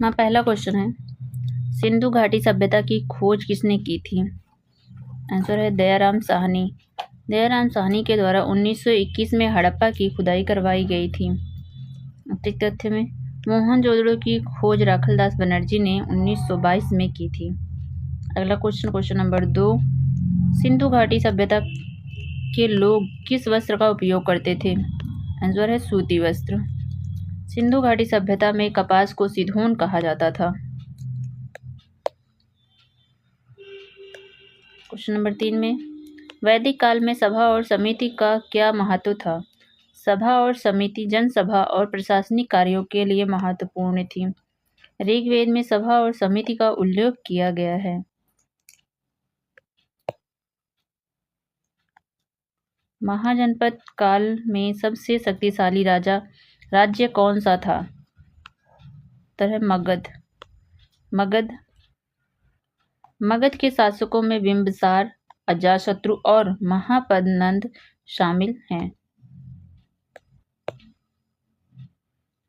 पहला क्वेश्चन है, सिंधु घाटी सभ्यता की खोज किसने की थी? आंसर है दयाराम साहनी। दयाराम साहनी के द्वारा 1921 में हड़प्पा की खुदाई करवाई गई थी। अतिरिक्त तथ्य में मोहनजोदड़ो की खोज राखलदास बनर्जी ने 1922 में की थी। अगला क्वेश्चन नंबर 2, सिंधु घाटी सभ्यता के लोग किस वस्त्र का उपयोग करते थे? आंसर है सूती वस्त्र। सिंधु घाटी सभ्यता में कपास को सिधोन कहा जाता था। क्वेश्चन नंबर 3 में वैदिक काल में सभा और समिति का क्या महत्व था? सभा और समिति जनसभा और प्रशासनिक कार्यों के लिए महत्वपूर्ण थी। ऋग्वेद में सभा और समिति का उल्लेख किया गया है। महाजनपद काल में सबसे शक्तिशाली राज्य कौन सा था? उत्तर है मगध। मगध के शासकों में बिंबिसार, अजातशत्रु और महापद्नंद शामिल हैं।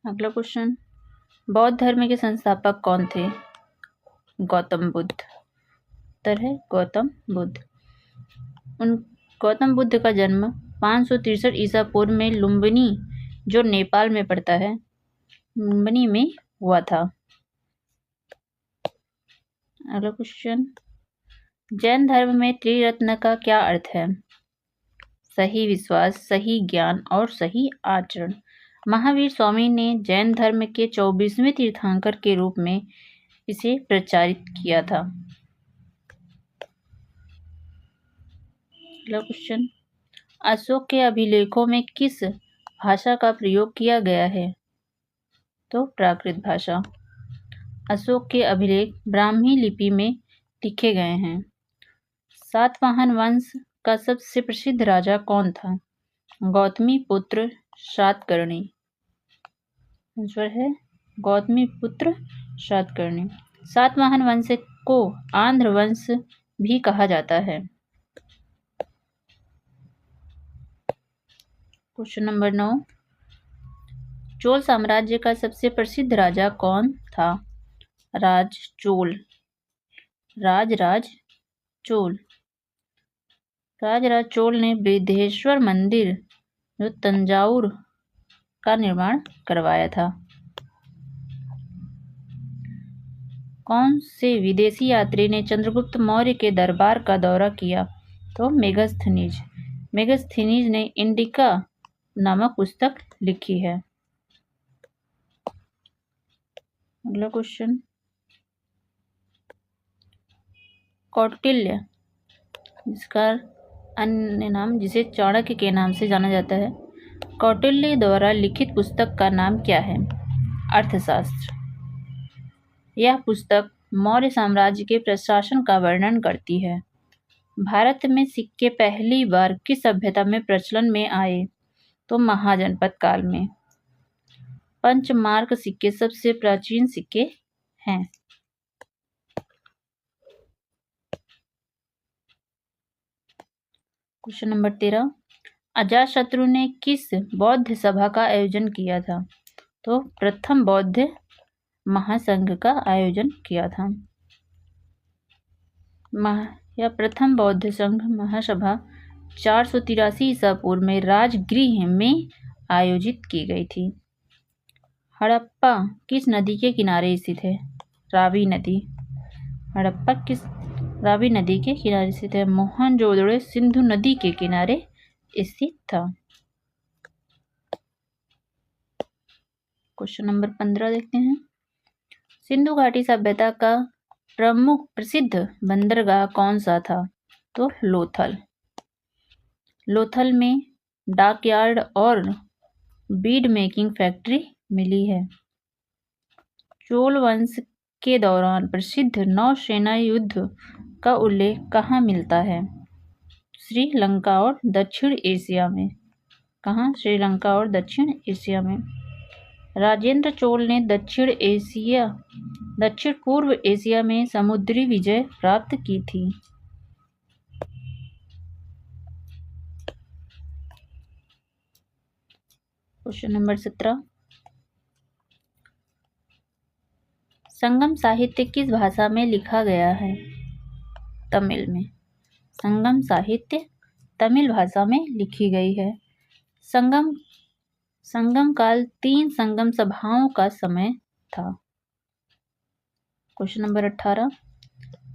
अगला क्वेश्चन, बौद्ध धर्म के संस्थापक कौन थे? गौतम बुद्ध। उत्तर है गौतम बुद्ध। गौतम बुद्ध का जन्म 563 ईसा पूर्व में लुम्बिनी, जो नेपाल में पड़ता है, लुम्बिनी में हुआ था। अगला क्वेश्चन, जैन धर्म में त्रिरत्न का क्या अर्थ है? सही विश्वास, सही ज्ञान और सही आचरण। महावीर स्वामी ने जैन धर्म के 24वें तीर्थंकर के रूप में इसे प्रचारित किया था। अगला क्वेश्चन, अशोक के अभिलेखों में किस भाषा का प्रयोग किया गया है? तो प्राकृत भाषा। अशोक के अभिलेख ब्राह्मी लिपि में लिखे गए हैं। सातवाहन वंश का सबसे प्रसिद्ध राजा कौन था? गौतमी पुत्र सातकर्णी। आंसर है गौतमी पुत्र सातकर्णी। सातवाहन वंश को आंध्र वंश भी कहा जाता है। क्वेश्चन नंबर 9, चोल साम्राज्य का सबसे प्रसिद्ध राजा कौन था? राज चोल। राजराज चोल ने बृहदेश्वर मंदिर, जो तंजावुर, का निर्माण करवाया था। कौन से विदेशी यात्री ने चंद्रगुप्त मौर्य के दरबार का दौरा किया? तो मेगस्थनीज। मेगस्थनीज ने इंडिका नामक पुस्तक लिखी है। अगला क्वेश्चन, कौटिल्य, जिसका अन्य नाम जिसे चाणक्य के नाम से जाना जाता है, कौटिल्य द्वारा लिखित पुस्तक का नाम क्या है? अर्थशास्त्र। यह पुस्तक मौर्य साम्राज्य के प्रशासन का वर्णन करती है। भारत में सिक्के पहली बार किस सभ्यता में प्रचलन में आए? तो महाजनपद काल में। पंचमार्क सिक्के सबसे प्राचीन सिक्के हैं। क्वेश्चन नंबर 13, अजातशत्रु ने किस बौद्ध सभा का आयोजन किया था? तो प्रथम बौद्ध महासंघ का आयोजन किया था। यह प्रथम बौद्ध संघ महासभा 483 ईसा पूर्व में राजगृह में आयोजित की गई थी। हड़प्पा किस नदी के किनारे स्थित है? रावी नदी। हड़प्पा किस रावी नदी के किनारे स्थित है? मोहनजोदड़ो सिंधु नदी के किनारे स्थित था। क्वेश्चन नंबर 15 देखते हैं, सिंधु घाटी सभ्यता का प्रमुख प्रसिद्ध बंदरगाह कौन सा था? तो लोथल। लोथल में डॉकयार्ड और बीड मेकिंग फैक्ट्री मिली है। चोल वंश के दौरान प्रसिद्ध नौसेना युद्ध का उल्लेख कहाँ मिलता है? श्रीलंका और दक्षिण एशिया में। कहाँ? श्रीलंका और दक्षिण एशिया में। राजेंद्र चोल ने दक्षिण पूर्व एशिया में समुद्री विजय प्राप्त की थी। क्वेश्चन नंबर 17, संगम साहित्य किस भाषा में लिखा गया है? तमिल में। संगम साहित्य तमिल भाषा में लिखी गई है। संगम काल 3 संगम सभाओं का समय था। क्वेश्चन नंबर 18,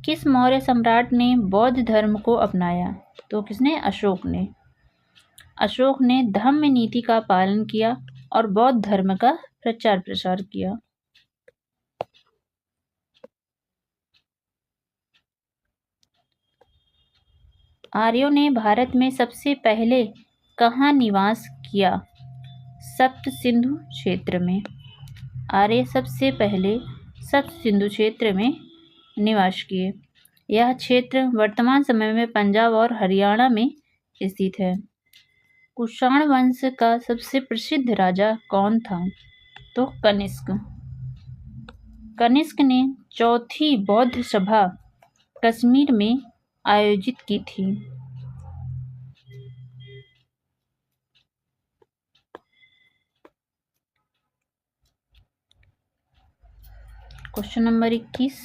किस मौर्य सम्राट ने बौद्ध धर्म को अपनाया? तो किसने? अशोक ने। अशोक ने धम्म नीति का पालन किया और बौद्ध धर्म का प्रचार प्रसार किया। आर्यों ने भारत में सबसे पहले कहाँ निवास किया? सप्त सिंधु क्षेत्र में। आर्य सबसे पहले सप्त सिंधु क्षेत्र में निवास किए। यह क्षेत्र वर्तमान समय में पंजाब और हरियाणा में स्थित है। कुषाण वंश का सबसे प्रसिद्ध राजा कौन था? तो कनिष्क। कनिष्क ने चौथी बौद्ध सभा कश्मीर में आयोजित की थी। क्वेश्चन नंबर 21,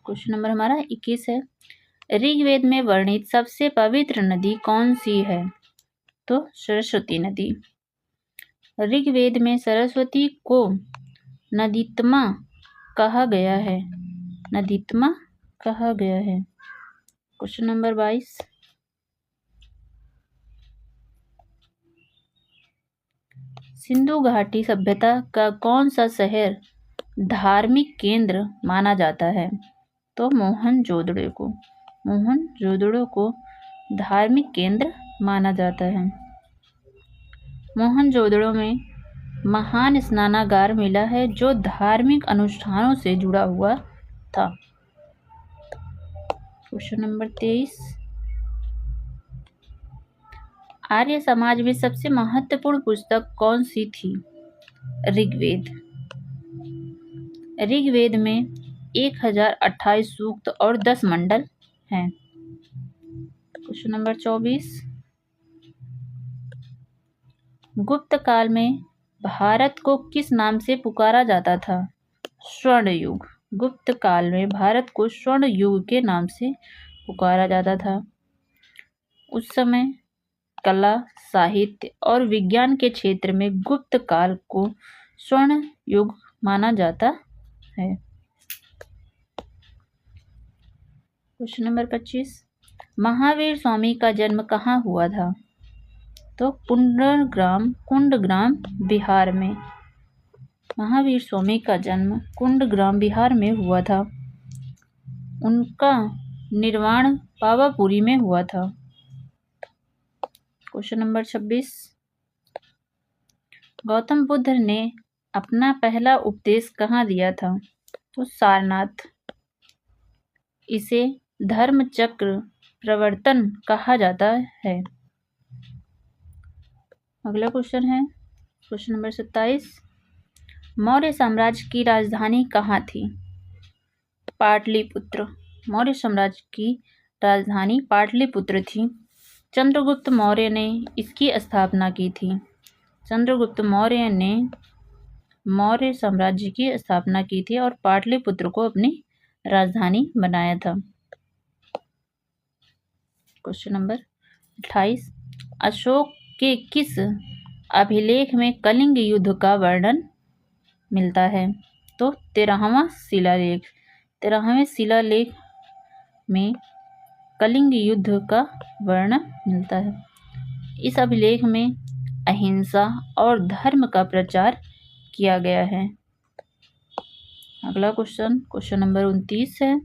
क्वेश्चन नंबर हमारा 21 है, ऋग्वेद में वर्णित सबसे पवित्र नदी कौन सी है? तो सरस्वती नदी। ऋग्वेद में सरस्वती को नदीत्मा कहा गया है। नदीत्मा कहा गया है। क्वेश्चन नंबर 22, सिंधु घाटी सभ्यता का कौन सा शहर धार्मिक केंद्र माना जाता है? तो मोहनजोदड़ो को। मोहनजोदड़ो को धार्मिक केंद्र माना जाता है। मोहनजोदड़ो में महान स्नानागार मिला है जो धार्मिक अनुष्ठानों से जुड़ा हुआ था। क्वेश्चन नंबर 23, आर्य समाज में सबसे महत्वपूर्ण पुस्तक कौन सी थी? ऋग्वेद। ऋग्वेद में 1028 सूक्त और 10 मंडल हैं। क्वेश्चन नंबर 24, गुप्त काल में भारत को किस नाम से पुकारा जाता था? स्वर्ण युग। गुप्त काल में भारत को स्वर्ण युग के नाम से पुकारा जाता था। उस समय कला, साहित्य और विज्ञान के क्षेत्र में गुप्त काल को स्वर्ण युग माना जाता है। क्वेश्चन नंबर 25, महावीर स्वामी का जन्म कहाँ हुआ था? तो कुंडग्राम बिहार में। महावीर स्वामी का जन्म कुंडग्राम बिहार में हुआ था। उनका निर्वाण पावापुरी में हुआ था। क्वेश्चन नंबर 26, गौतम बुद्ध ने अपना पहला उपदेश कहाँ दिया था? तो सारनाथ। इसे धर्म चक्र प्रवर्तन कहा जाता है। अगला क्वेश्चन है क्वेश्चन नंबर 27, मौर्य साम्राज्य की राजधानी कहाँ थी? पाटलिपुत्र। मौर्य साम्राज्य की राजधानी पाटलिपुत्र थी। चंद्रगुप्त मौर्य ने इसकी स्थापना की थी। चंद्रगुप्त मौर्य ने मौर्य साम्राज्य की स्थापना की थी और पाटलिपुत्र को अपनी राजधानी बनाया था। क्वेश्चन नंबर 28, अशोक के किस अभिलेख में कलिंग युद्ध का वर्णन मिलता है? तो 13वां शिलालेख। 13वें शिलालेख में कलिंग युद्ध का वर्णन मिलता है। इस अभिलेख में अहिंसा और धर्म का प्रचार किया गया है। अगला क्वेश्चन नंबर 29 है,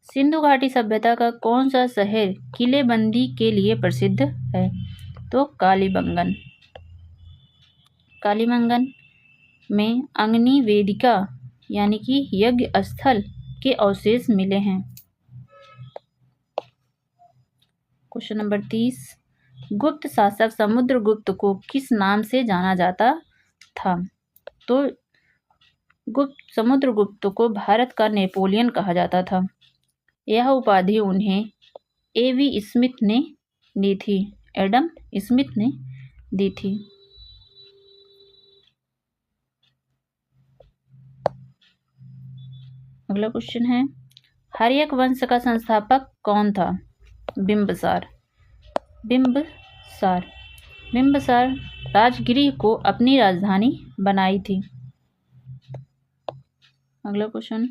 सिंधु घाटी सभ्यता का कौन सा शहर किलेबंदी के लिए प्रसिद्ध है? तो कालीबंगन। कालीबंगन में अग्नि वेदिका यानी कि यज्ञ स्थल के अवशेष मिले हैं। क्वेश्चन नंबर 30, गुप्त शासक समुद्रगुप्त को किस नाम से जाना जाता था? तो समुद्रगुप्त को भारत का नेपोलियन कहा जाता था। यह उपाधि उन्हें एवी स्मिथ ने दी थी। एडम स्मिथ ने दी थी। अगला क्वेश्चन है, हर्यक वंश का संस्थापक कौन था? बिंबसार। बिंबसार राजगिरी को अपनी राजधानी बनाई थी। अगला क्वेश्चन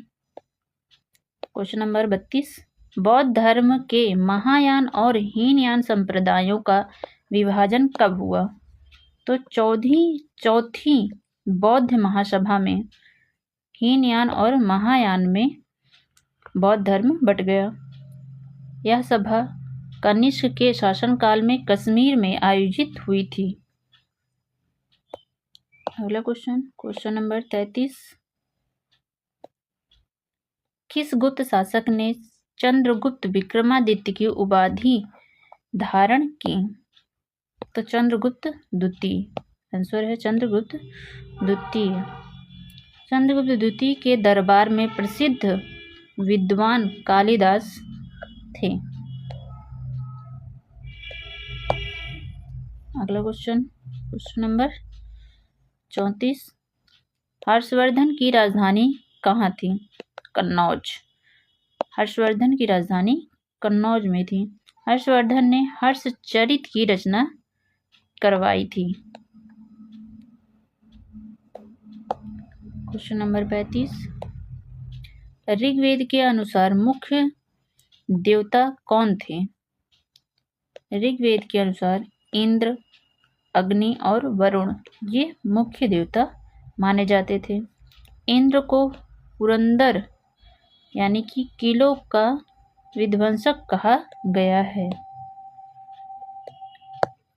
नंबर 32, बौद्ध धर्म के महायान और हीनयान संप्रदायों का विभाजन कब हुआ? तो चौथी बौद्ध महासभा में हीनयान और महायान में बौद्ध धर्म बट गया। यह सभा कनिष्क के शासनकाल में कश्मीर में आयोजित हुई थी। अगला क्वेश्चन नंबर 33, किस गुप्त शासक ने चंद्रगुप्त विक्रमादित्य की उपाधि धारण की? तो चंद्रगुप्त द्वितीय। आंसर है चंद्रगुप्त द्वितीय। चंद्रगुप्त द्वितीय के दरबार में प्रसिद्ध विद्वान कालिदास थे। अगला क्वेश्चन नंबर 34, हर्षवर्धन की राजधानी कहाँ थी? कन्नौज। हर्षवर्धन की राजधानी कन्नौज में थी। हर्षवर्धन ने हर्षचरित की रचना करवाई थी। क्वेश्चन नंबर 35, ऋग्वेद के अनुसार मुख्य देवता कौन थे? ऋग्वेद के अनुसार इंद्र, अग्नि और वरुण ये मुख्य देवता माने जाते थे। इंद्र को पुरंदर यानी कि किलों का विध्वंसक कहा गया है।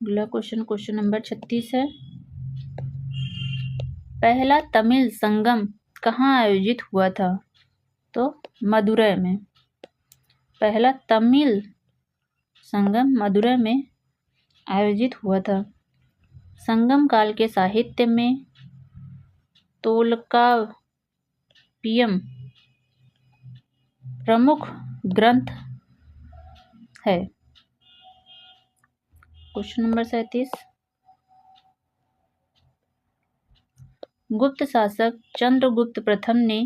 अगला क्वेश्चन नंबर 36 है, पहला तमिल संगम कहाँ आयोजित हुआ था? तो मदुरै में। पहला तमिल संगम मदुरै में आयोजित हुआ था। संगम काल के साहित्य में तोलकाप्पियम प्रमुख ग्रंथ है। क्वेश्चन नंबर 37, गुप्त शासक चंद्रगुप्त प्रथम ने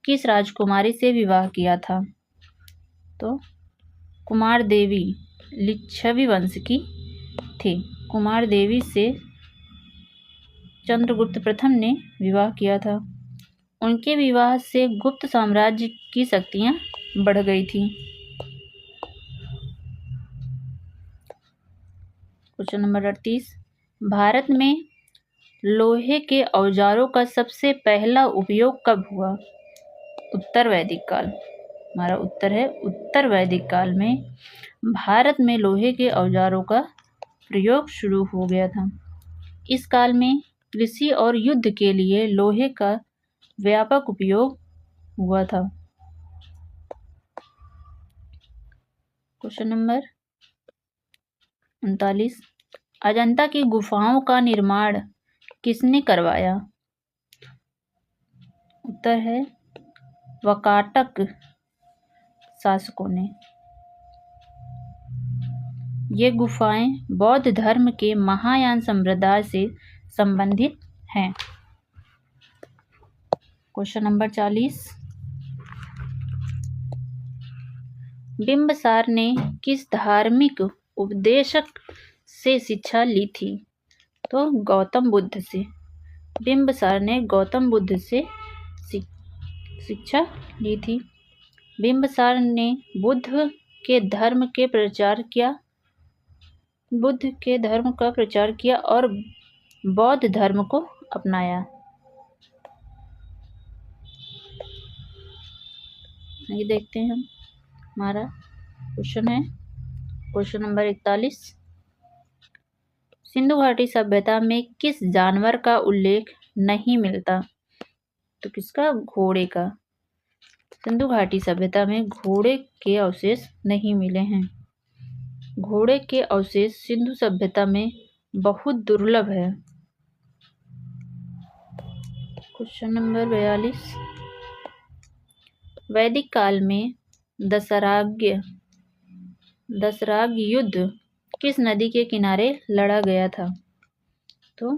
किस राजकुमारी से विवाह किया था? तो कुमार देवी लिच्छवी वंश की थी। कुमार देवी से चंद्रगुप्त प्रथम ने विवाह किया था। उनके विवाह से गुप्त साम्राज्य की शक्तियां बढ़ गई थी। क्वेश्चन नंबर 38, भारत में लोहे के औजारों का सबसे पहला उपयोग कब हुआ? उत्तर वैदिक काल। हमारा उत्तर है उत्तर वैदिक काल में भारत में लोहे के औजारों का प्रयोग शुरू हो गया था। इस काल में कृषि और युद्ध के लिए लोहे का व्यापक उपयोग हुआ था। क्वेश्चन नंबर 39, अजंता की गुफाओं का निर्माण किसने करवाया? उत्तर है वाकाटक शासकों ने। ये गुफाएं बौद्ध धर्म के महायान संप्रदाय से संबंधित हैं। क्वेश्चन नंबर 40, बिंबसार ने किस धार्मिक उपदेशक से शिक्षा ली थी? तो गौतम बुद्ध से। बिंबसार ने गौतम बुद्ध से शिक्षा ली थी। बिंबसार ने बुद्ध के धर्म का प्रचार किया और बौद्ध धर्म को अपनाया। ये देखते हैं हम, हमारा क्वेश्चन है क्वेश्चन नंबर 41, सिंधु घाटी सभ्यता में किस जानवर का उल्लेख नहीं मिलता? तो किसका? घोड़े का। सिंधु घाटी सभ्यता में घोड़े के अवशेष नहीं मिले हैं। घोड़े के अवशेष सिंधु सभ्यता में बहुत दुर्लभ है। क्वेश्चन नंबर 42, वैदिक काल में दशराग युद्ध किस नदी के किनारे लड़ा गया था? तो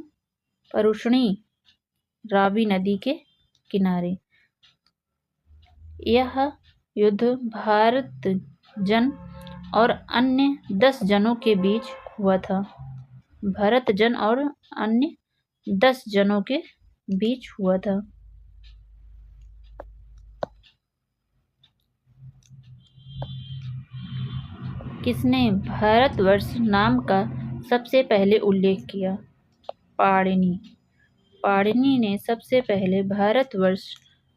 परुष्णी रावी नदी के किनारे। यह युद्ध भारत जन और अन्य 10 जनों के बीच हुआ था। भरत जन और अन्य 10 जनों के बीच हुआ था। किसने भारतवर्ष नाम का सबसे पहले उल्लेख किया? पाणिनि। पाणिनि ने सबसे पहले भारतवर्ष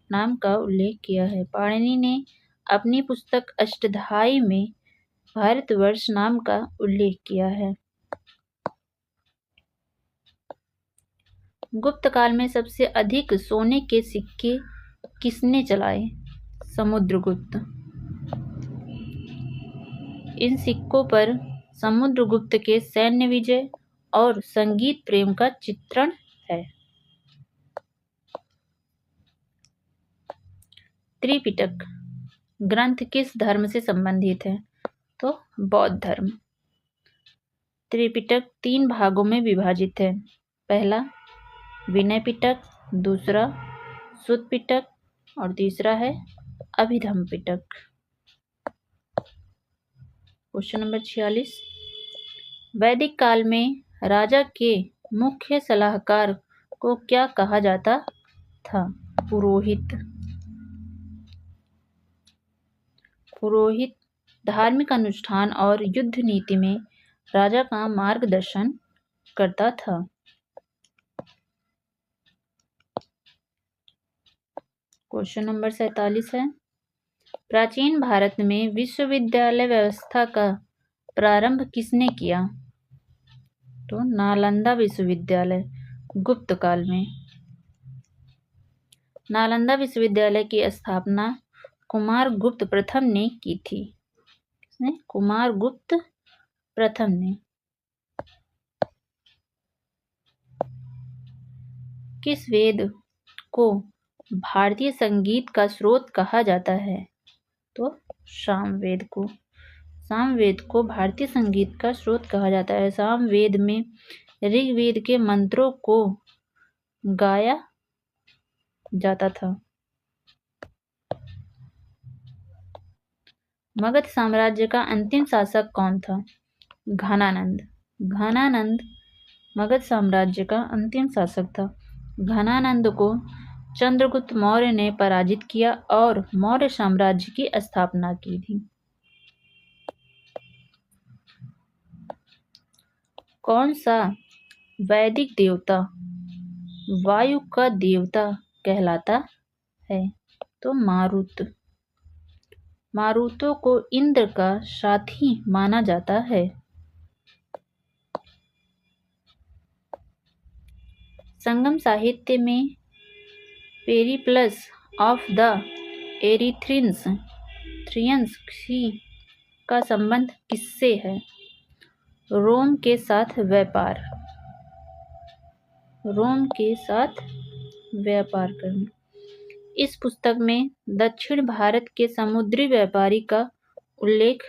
नाम का उल्लेख किया है। पाणिनि ने अपनी पुस्तक अष्टाध्यायी में भारतवर्ष नाम का उल्लेख किया है। गुप्त काल में सबसे अधिक सोने के सिक्के किसने चलाए? समुद्रगुप्त। इन सिक्कों पर समुद्रगुप्त के सैन्य विजय और संगीत प्रेम का चित्रण है। त्रिपिटक ग्रंथ किस धर्म से संबंधित है? तो बौद्ध धर्म। त्रिपिटक 3 भागों में विभाजित है। पहला विनय पिटक, दूसरा सुत्त पिटक और तीसरा है अभिधम्म पिटक। Question number 46। वैदिक काल में राजा के मुख्य सलाहकार को क्या कहा जाता था? पुरोहित। पुरोहित धार्मिक अनुष्ठान और युद्ध नीति में राजा का मार्गदर्शन करता था। क्वेश्चन नंबर 47 है। प्राचीन भारत में विश्वविद्यालय व्यवस्था का प्रारंभ किसने किया? तो नालंदा विश्वविद्यालय गुप्त काल में। नालंदा विश्वविद्यालय की स्थापना कुमारगुप्त प्रथम ने की थी। किसने? कुमारगुप्त प्रथम ने। किस वेद को भारतीय संगीत का स्रोत कहा जाता है? तो सामवेद को। सामवेद को भारतीय संगीत का स्रोत कहा जाता है। सामवेद में ऋग्वेद के मंत्रों को गाया जाता था। मगध साम्राज्य का अंतिम शासक कौन था? घनानंद। घनानंद मगध साम्राज्य का अंतिम शासक था। घनानंद को चंद्रगुप्त मौर्य ने पराजित किया और मौर्य साम्राज्य की स्थापना की थी। कौन सा वैदिक देवता वायु का देवता कहलाता है? तो मारुत। मारुतों को इंद्र का साथी माना जाता है। संगम साहित्य में पेरिप्लस ऑफ द एरिथ्रियंस का संबंध किससे है? रोम के साथ व्यापार। रोम के साथ व्यापार करना। इस पुस्तक में दक्षिण भारत के समुद्री व्यापारी का उल्लेख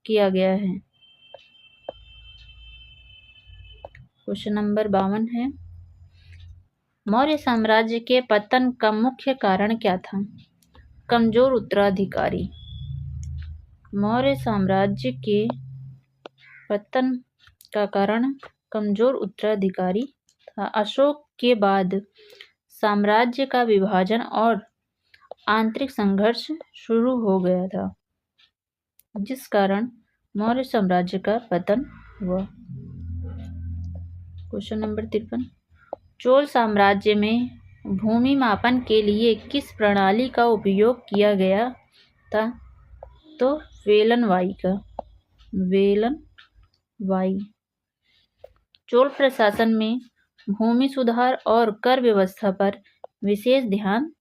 किया गया है। क्वेश्चन नंबर 52 है। मौर्य साम्राज्य के पतन का मुख्य कारण क्या था? कमजोर उत्तराधिकारी। मौर्य साम्राज्य के पतन का कारण कमजोर उत्तराधिकारी था। अशोक के बाद साम्राज्य का विभाजन और आंतरिक संघर्ष शुरू हो गया था, जिस कारण मौर्य साम्राज्य का पतन हुआ। Question number 53। चोल साम्राज्य में भूमि मापन के लिए किस प्रणाली का उपयोग किया गया था? तो वेलनवाई का। वेलनवाई। चोल प्रशासन में भूमि सुधार और कर व्यवस्था पर विशेष ध्यान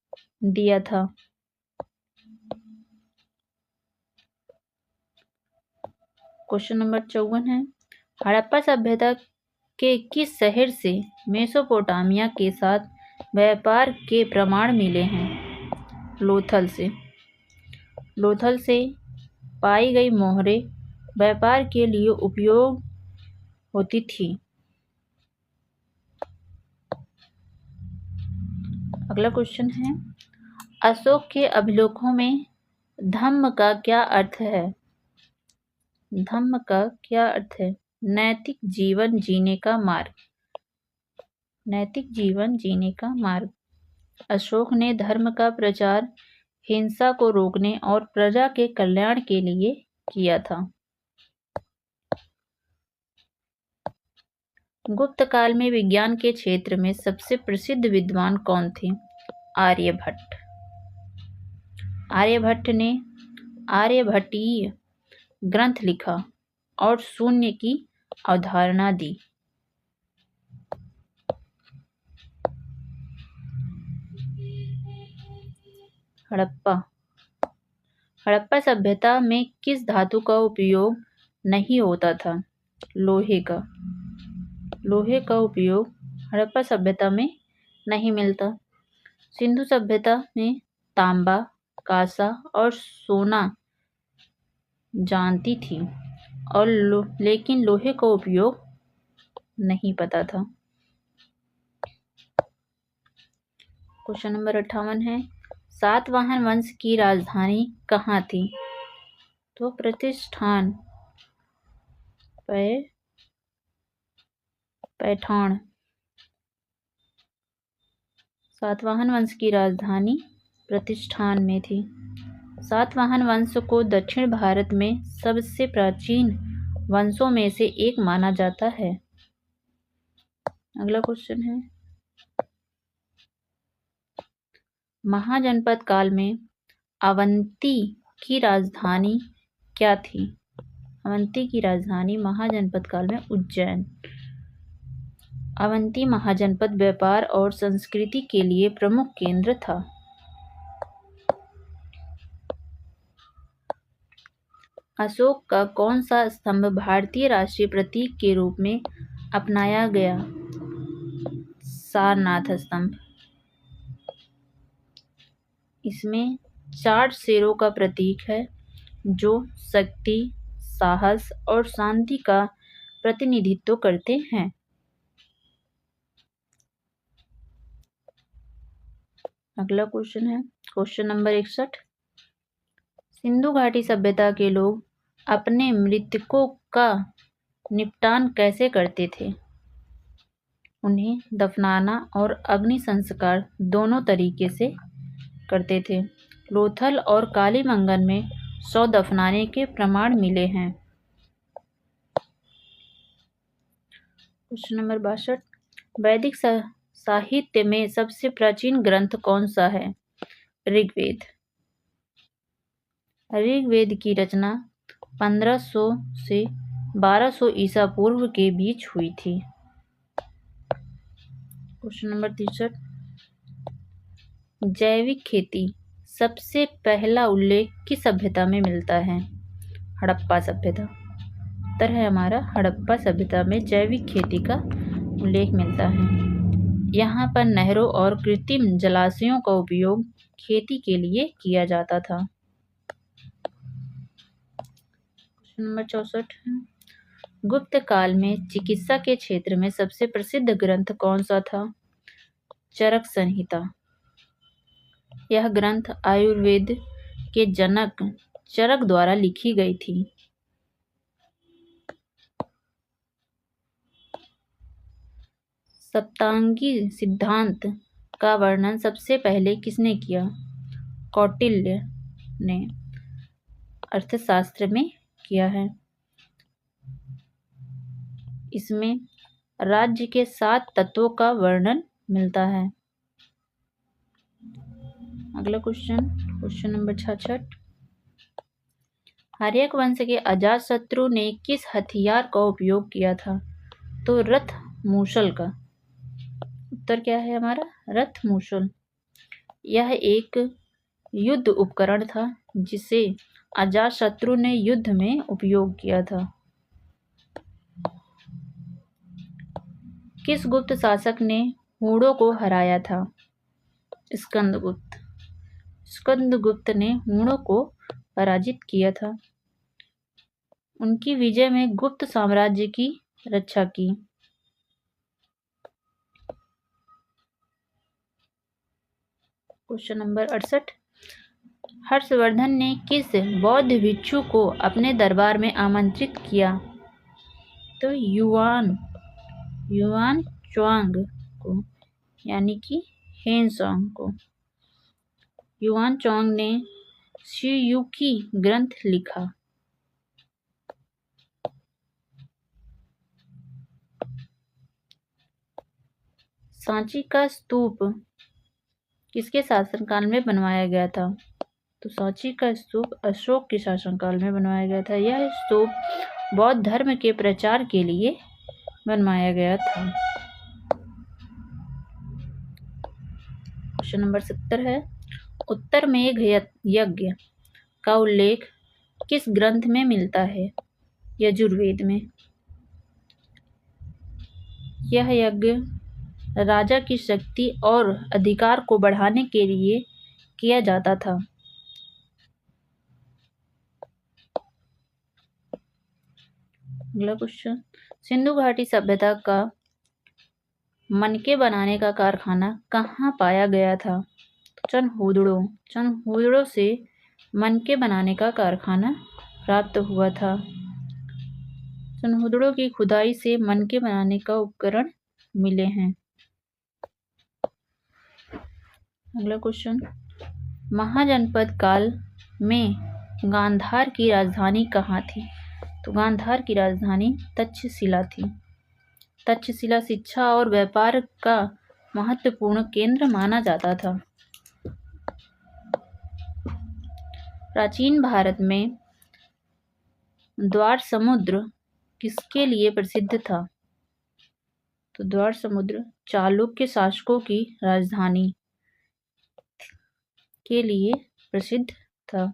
दिया था। क्वेश्चन नंबर 54 है। हड़प्पा सभ्यता के किस शहर से मेसोपोटामिया के साथ व्यापार के प्रमाण मिले हैं? लोथल से। लोथल से पाई गई मोहरें व्यापार के लिए उपयोग होती थी। अगला क्वेश्चन है। अशोक के अभिलेखों में धम्म का क्या अर्थ है? धम्म का क्या अर्थ है? नैतिक जीवन जीने का मार्ग। नैतिक जीवन जीने का मार्ग। अशोक ने धर्म का प्रचार हिंसा को रोकने और प्रजा के कल्याण के लिए किया था। गुप्त काल में विज्ञान के क्षेत्र में सबसे प्रसिद्ध विद्वान कौन थे? आर्यभट्ट। आर्यभट्ट ने आर्यभट्टीय ग्रंथ लिखा और शून्य की अवधारणा दी। हड़प्पा। हड़प्पा सभ्यता में किस धातु का उपयोग नहीं होता था? लोहे का। लोहे का उपयोग हड़प्पा सभ्यता में नहीं मिलता। सिंधु सभ्यता में तांबा, कांसा और सोना जानती थी और लेकिन लोहे का उपयोग नहीं पता था। क्वेश्चन नंबर 58 है, सातवाहन वंश की राजधानी कहाँ थी? तो प्रतिष्ठान, पैठान। सातवाहन वंश की राजधानी प्रतिष्ठान में थी। सातवाहन वंश को दक्षिण भारत में सबसे प्राचीन वंशों में से एक माना जाता है। अगला क्वेश्चन है, महाजनपद काल में अवंती की राजधानी क्या थी? अवंती की राजधानी महाजनपद काल में उज्जैन। अवंती महाजनपद व्यापार और संस्कृति के लिए प्रमुख केंद्र था। अशोक का कौन सा स्तंभ भारतीय राष्ट्रीय प्रतीक के रूप में अपनाया गया? सारनाथ स्तंभ। इसमें 4 शेरों का प्रतीक है जो शक्ति, साहस और शांति का प्रतिनिधित्व करते हैं। अगला क्वेश्चन है, क्वेश्चन नंबर 61, सिंधु घाटी सभ्यता के लोग अपने मृतकों का निपटान कैसे करते थे? उन्हें दफनाना और अग्नि संस्कार दोनों तरीके से करते थे। लोथल और कालीमंगन में शव दफनाने के प्रमाण मिले हैं। क्वेश्चन नंबर 62, वैदिक साहित्य में सबसे प्राचीन ग्रंथ कौन सा है? ऋग्वेद। ऋग्वेद की रचना 1500 से 1200 ईसा पूर्व के बीच हुई थी। क्वेश्चन नंबर 63, जैविक खेती सबसे पहला उल्लेख किस सभ्यता में मिलता है? हड़प्पा सभ्यता। उत्तर है हमारा हड़प्पा सभ्यता में जैविक खेती का उल्लेख मिलता है। यहाँ पर नहरों और कृत्रिम जलाशयों का उपयोग खेती के लिए किया जाता था। क्वेश्चन नंबर 64, गुप्त काल में चिकित्सा के क्षेत्र में सबसे प्रसिद्ध ग्रंथ कौन सा था? चरक संहिता। यह ग्रंथ आयुर्वेद के जनक चरक द्वारा लिखी गई थी। सप्तांगी सिद्धांत का वर्णन सबसे पहले किसने किया? कौटिल्य ने अर्थशास्त्र में किया है। इसमें राज्य के 7 तत्वों का वर्णन मिलता है। अगला क्वेश्चन नंबर 66, हर्यक वंश के अजातशत्रु ने किस हथियार का उपयोग किया था? तो रथ मूसल का। उत्तर क्या है हमारा? रथ मूसल। यह एक युद्ध उपकरण था जिसे अजातशत्रु ने युद्ध में उपयोग किया था। किस गुप्त शासक ने हूणों को हराया था? स्कंदगुप्त। स्कंदगुप्त ने हूणों को पराजित किया था। उनकी विजय में गुप्त साम्राज्य की रक्षा की। क्वेश्चन नंबर 68, हर्षवर्धन ने किस बौद्ध भिक्षु को अपने दरबार में आमंत्रित किया? तो युआन च्वांग को, यानी कि हेनसोंग को। युआन चौंग ने शियुकी ग्रंथ लिखा। सांची का स्तूप किसके शासनकाल में बनवाया गया था? तो सांची का स्तूप अशोक के शासनकाल में बनवाया गया था। यह स्तूप बौद्ध धर्म के प्रचार के लिए बनवाया गया था। क्वेश्चन नंबर 70 है, उत्तरमेघ यज्ञ का उल्लेख किस ग्रंथ में मिलता है? यजुर्वेद में। यह यज्ञ राजा की शक्ति और अधिकार को बढ़ाने के लिए किया जाता था। अगला क्वेश्चन, सिंधु घाटी सभ्यता का मनके बनाने का कारखाना कहाँ पाया गया था? चनहुदड़ो से मनके बनाने का कारखाना प्राप्त हुआ था। चनहुदड़ो की खुदाई से मनके बनाने का उपकरण मिले हैं। अगला क्वेश्चन, महाजनपद काल में गांधार की राजधानी कहाँ थी? तो गांधार की राजधानी तक्षशिला थी। तक्षशिला शिक्षा और व्यापार का महत्वपूर्ण केंद्र माना जाता था। प्राचीन भारत में द्वार समुद्र किसके लिए प्रसिद्ध था? तो द्वार समुद्र चालुक्य शासकों की राजधानी के लिए प्रसिद्ध था।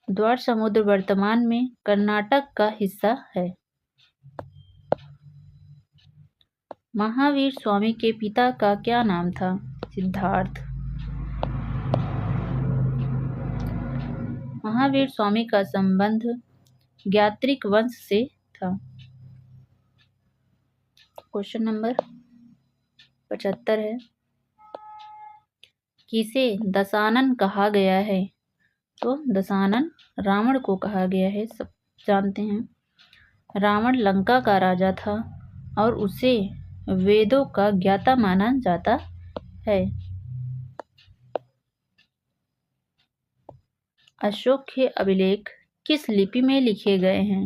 द्वार समुद्र वर्तमान में कर्नाटक का हिस्सा है। महावीर स्वामी के पिता का क्या नाम था? सिद्धार्थ। महावीर स्वामी का संबंध ज्ञात्रिक वंश से था। क्वेश्चन नंबर 75 है, किसे दशानन कहा गया है? तो दशानन रावण को कहा गया है, सब जानते हैं। रावण लंका का राजा था और उसे वेदों का ज्ञाता माना जाता है। अशोक के अभिलेख किस लिपि में लिखे गए हैं?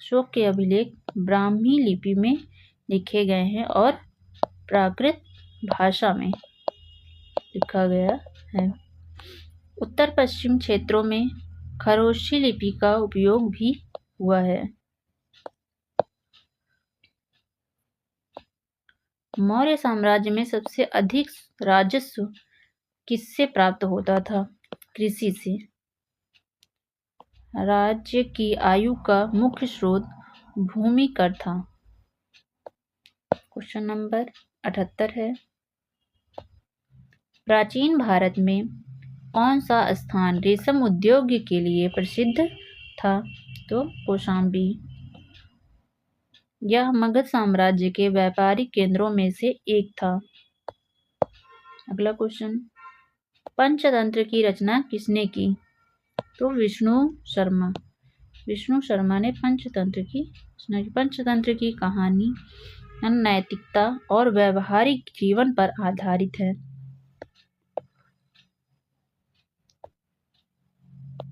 अशोक के अभिलेख ब्राह्मी लिपि में लिखे गए हैं और प्राकृत भाषा में लिखा गया है। उत्तर पश्चिम क्षेत्रों में खरोष्ठी लिपि का उपयोग भी हुआ है। मौर्य साम्राज्य में सबसे अधिक राजस्व किससे प्राप्त होता था? कृषि से। राज्य की आयु का मुख्य स्रोत भूमि कर था। क्वेश्चन नंबर 78 है, प्राचीन भारत में कौन सा स्थान रेशम उद्योग के लिए प्रसिद्ध था? तो कौशाम्बी। यह मगध साम्राज्य के व्यापारिक केंद्रों में से एक था। अगला क्वेश्चन, पंचतंत्र की रचना किसने की? तो विष्णु शर्मा। विष्णु शर्मा ने पंचतंत्र की रचना की। पंचतंत्र की कहानी नैतिकता और व्यवहारिक जीवन पर आधारित है।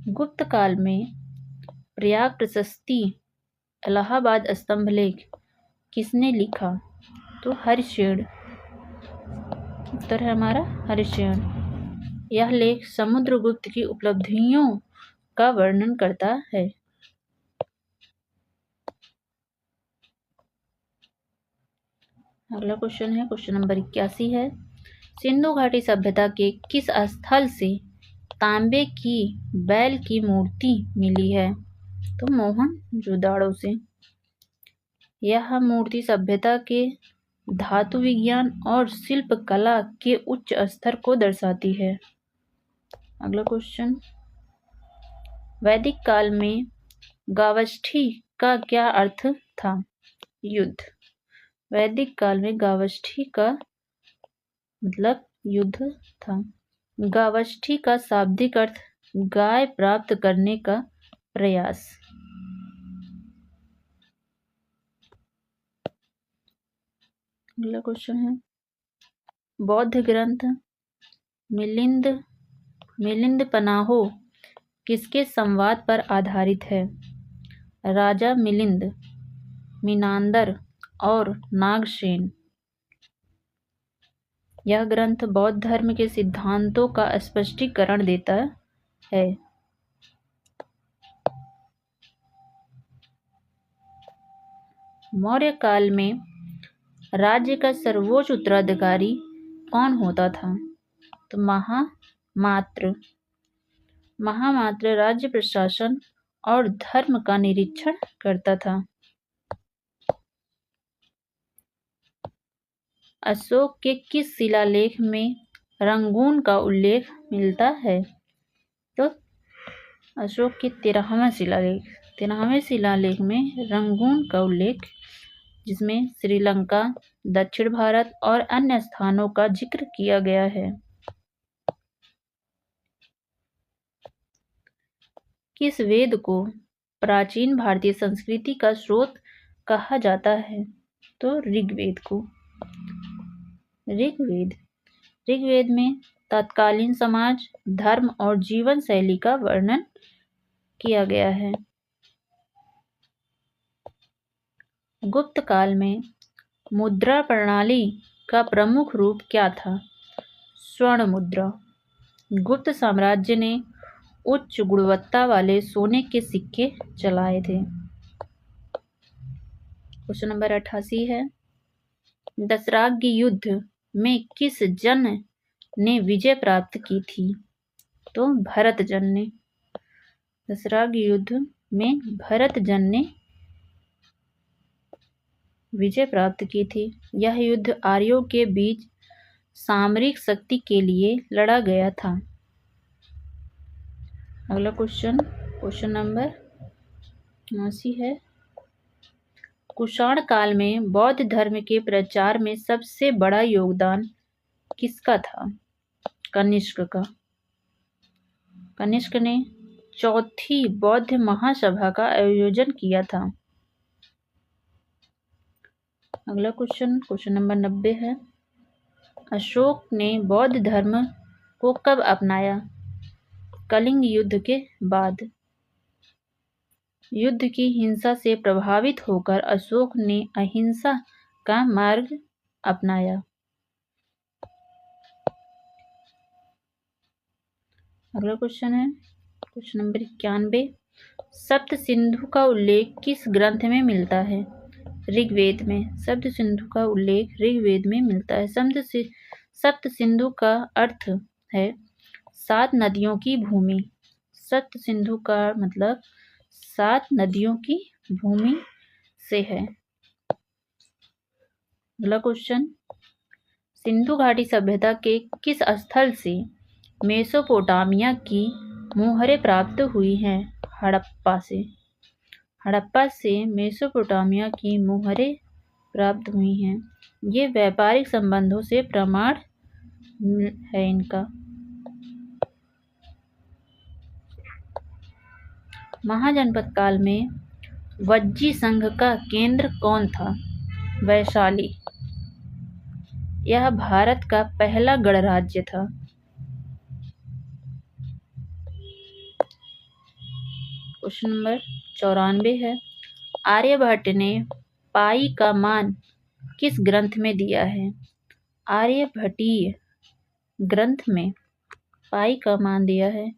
गुप्त काल में प्रयाग प्रशस्ति इलाहाबाद स्तंभ लेख किसने लिखा? तो हरिशेन। उत्तर है हमारा हरिशेन। यह लेख समुद्रगुप्त की उपलब्धियों का वर्णन करता है। अगला क्वेश्चन है, क्वेश्चन नंबर 81 है, सिंधु घाटी सभ्यता के किस स्थल से तांबे की बैल की मूर्ति मिली है? तो मोहनजोदाड़ो से। यह मूर्ति सभ्यता के धातु विज्ञान और शिल्प कला के उच्च स्तर को दर्शाती है। अगला क्वेश्चन, वैदिक काल में गावष्ठी का क्या अर्थ था? युद्ध। वैदिक काल में गावष्ठी का मतलब युद्ध था। गावष्ठी का शाब्दिक अर्थ गाय प्राप्त करने का प्रयास। अगला क्वेश्चन है, बौद्ध ग्रंथ मिलिंद पनाहो किसके संवाद पर आधारित है? राजा मिलिंद, मीनांदर और नागसेन। यह ग्रंथ बौद्ध धर्म के सिद्धांतों का स्पष्टीकरण देता है। मौर्य काल में राज्य का सर्वोच्च उत्तराधिकारी कौन होता था? तो महामात्र राज्य प्रशासन और धर्म का निरीक्षण करता था। अशोक के किस शिलालेख में रंगून का उल्लेख मिलता है? तो अशोक के 13वें शिलालेख में रंगून का उल्लेख, जिसमें श्रीलंका, दक्षिण भारत और अन्य स्थानों का जिक्र किया गया है। किस वेद को प्राचीन भारतीय संस्कृति का स्रोत कहा जाता है? तो ऋग्वेद को। ऋग्वेद में तत्कालीन समाज, धर्म और जीवन शैली का वर्णन किया गया है। गुप्त काल में मुद्रा प्रणाली का प्रमुख रूप क्या था? स्वर्ण मुद्रा। गुप्त साम्राज्य ने उच्च गुणवत्ता वाले सोने के सिक्के चलाए थे। क्वेश्चन नंबर 88 है, दशराग्य युद्ध में किस जन ने विजय प्राप्त की थी? तो भरत जन ने। दशराग्य युद्ध में भरत जन ने विजय प्राप्त की थी। यह युद्ध आर्यों के बीच सामरिक शक्ति के लिए लड़ा गया था। अगला क्वेश्चन नंबर 89 है, कुषाण काल में बौद्ध धर्म के प्रचार में सबसे बड़ा योगदान किसका था? कनिष्क का। कनिष्क ने चौथी बौद्ध महासभा का आयोजन किया था। अगला क्वेश्चन नंबर 90 है, अशोक ने बौद्ध धर्म को कब अपनाया? कलिंग युद्ध के बाद। युद्ध की हिंसा से प्रभावित होकर अशोक ने अहिंसा का मार्ग अपनाया। अगला क्वेश्चन है, क्वेश्चन नंबर 91, सप्त सिंधु का उल्लेख किस ग्रंथ में मिलता है? ऋग्वेद में। सप्त सिंधु का उल्लेख ऋग्वेद में मिलता है। सप्त सिंधु का अर्थ है 7 नदियों की भूमि। सप्त सिंधु का मतलब 7 नदियों की भूमि से है। अगला क्वेश्चन, सिंधु घाटी सभ्यता के किस स्थल से मेसोपोटामिया की मुहरें प्राप्त हुई हैं? हड़प्पा से। हड़प्पा से मेसोपोटामिया की मुहरें प्राप्त हुई हैं। ये व्यापारिक संबंधों से प्रमाण है इनका। महाजनपद काल में वज्जी संघ का केंद्र कौन था? वैशाली। यह भारत का पहला गणराज्य था। क्वेश्चन नंबर 94 है, आर्यभट्ट ने पाई का मान किस ग्रंथ में दिया है? आर्यभट्टीय ग्रंथ में पाई का मान दिया है।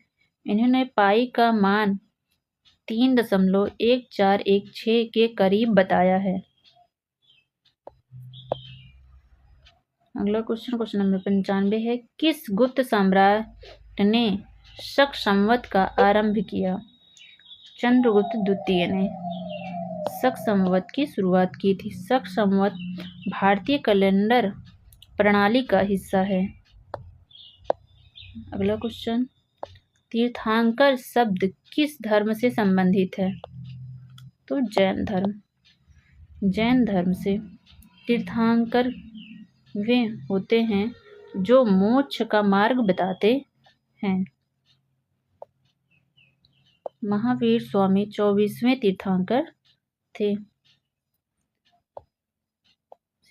इन्होंने पाई का मान 3.1416 के करीब बताया है। अगला क्वेश्चन नंबर 95 है, किस गुप्त सम्राट ने शक संवत का आरंभ किया? चंद्रगुप्त द्वितीय ने शक संवत की शुरुआत की थी। शक संवत भारतीय कैलेंडर प्रणाली का हिस्सा है। अगला क्वेश्चन, तीर्थंकर शब्द किस धर्म से संबंधित है? तो जैन धर्म। जैन धर्म से तीर्थंकर वे होते हैं जो मोक्ष का मार्ग बताते हैं। महावीर स्वामी 24वें तीर्थंकर थे।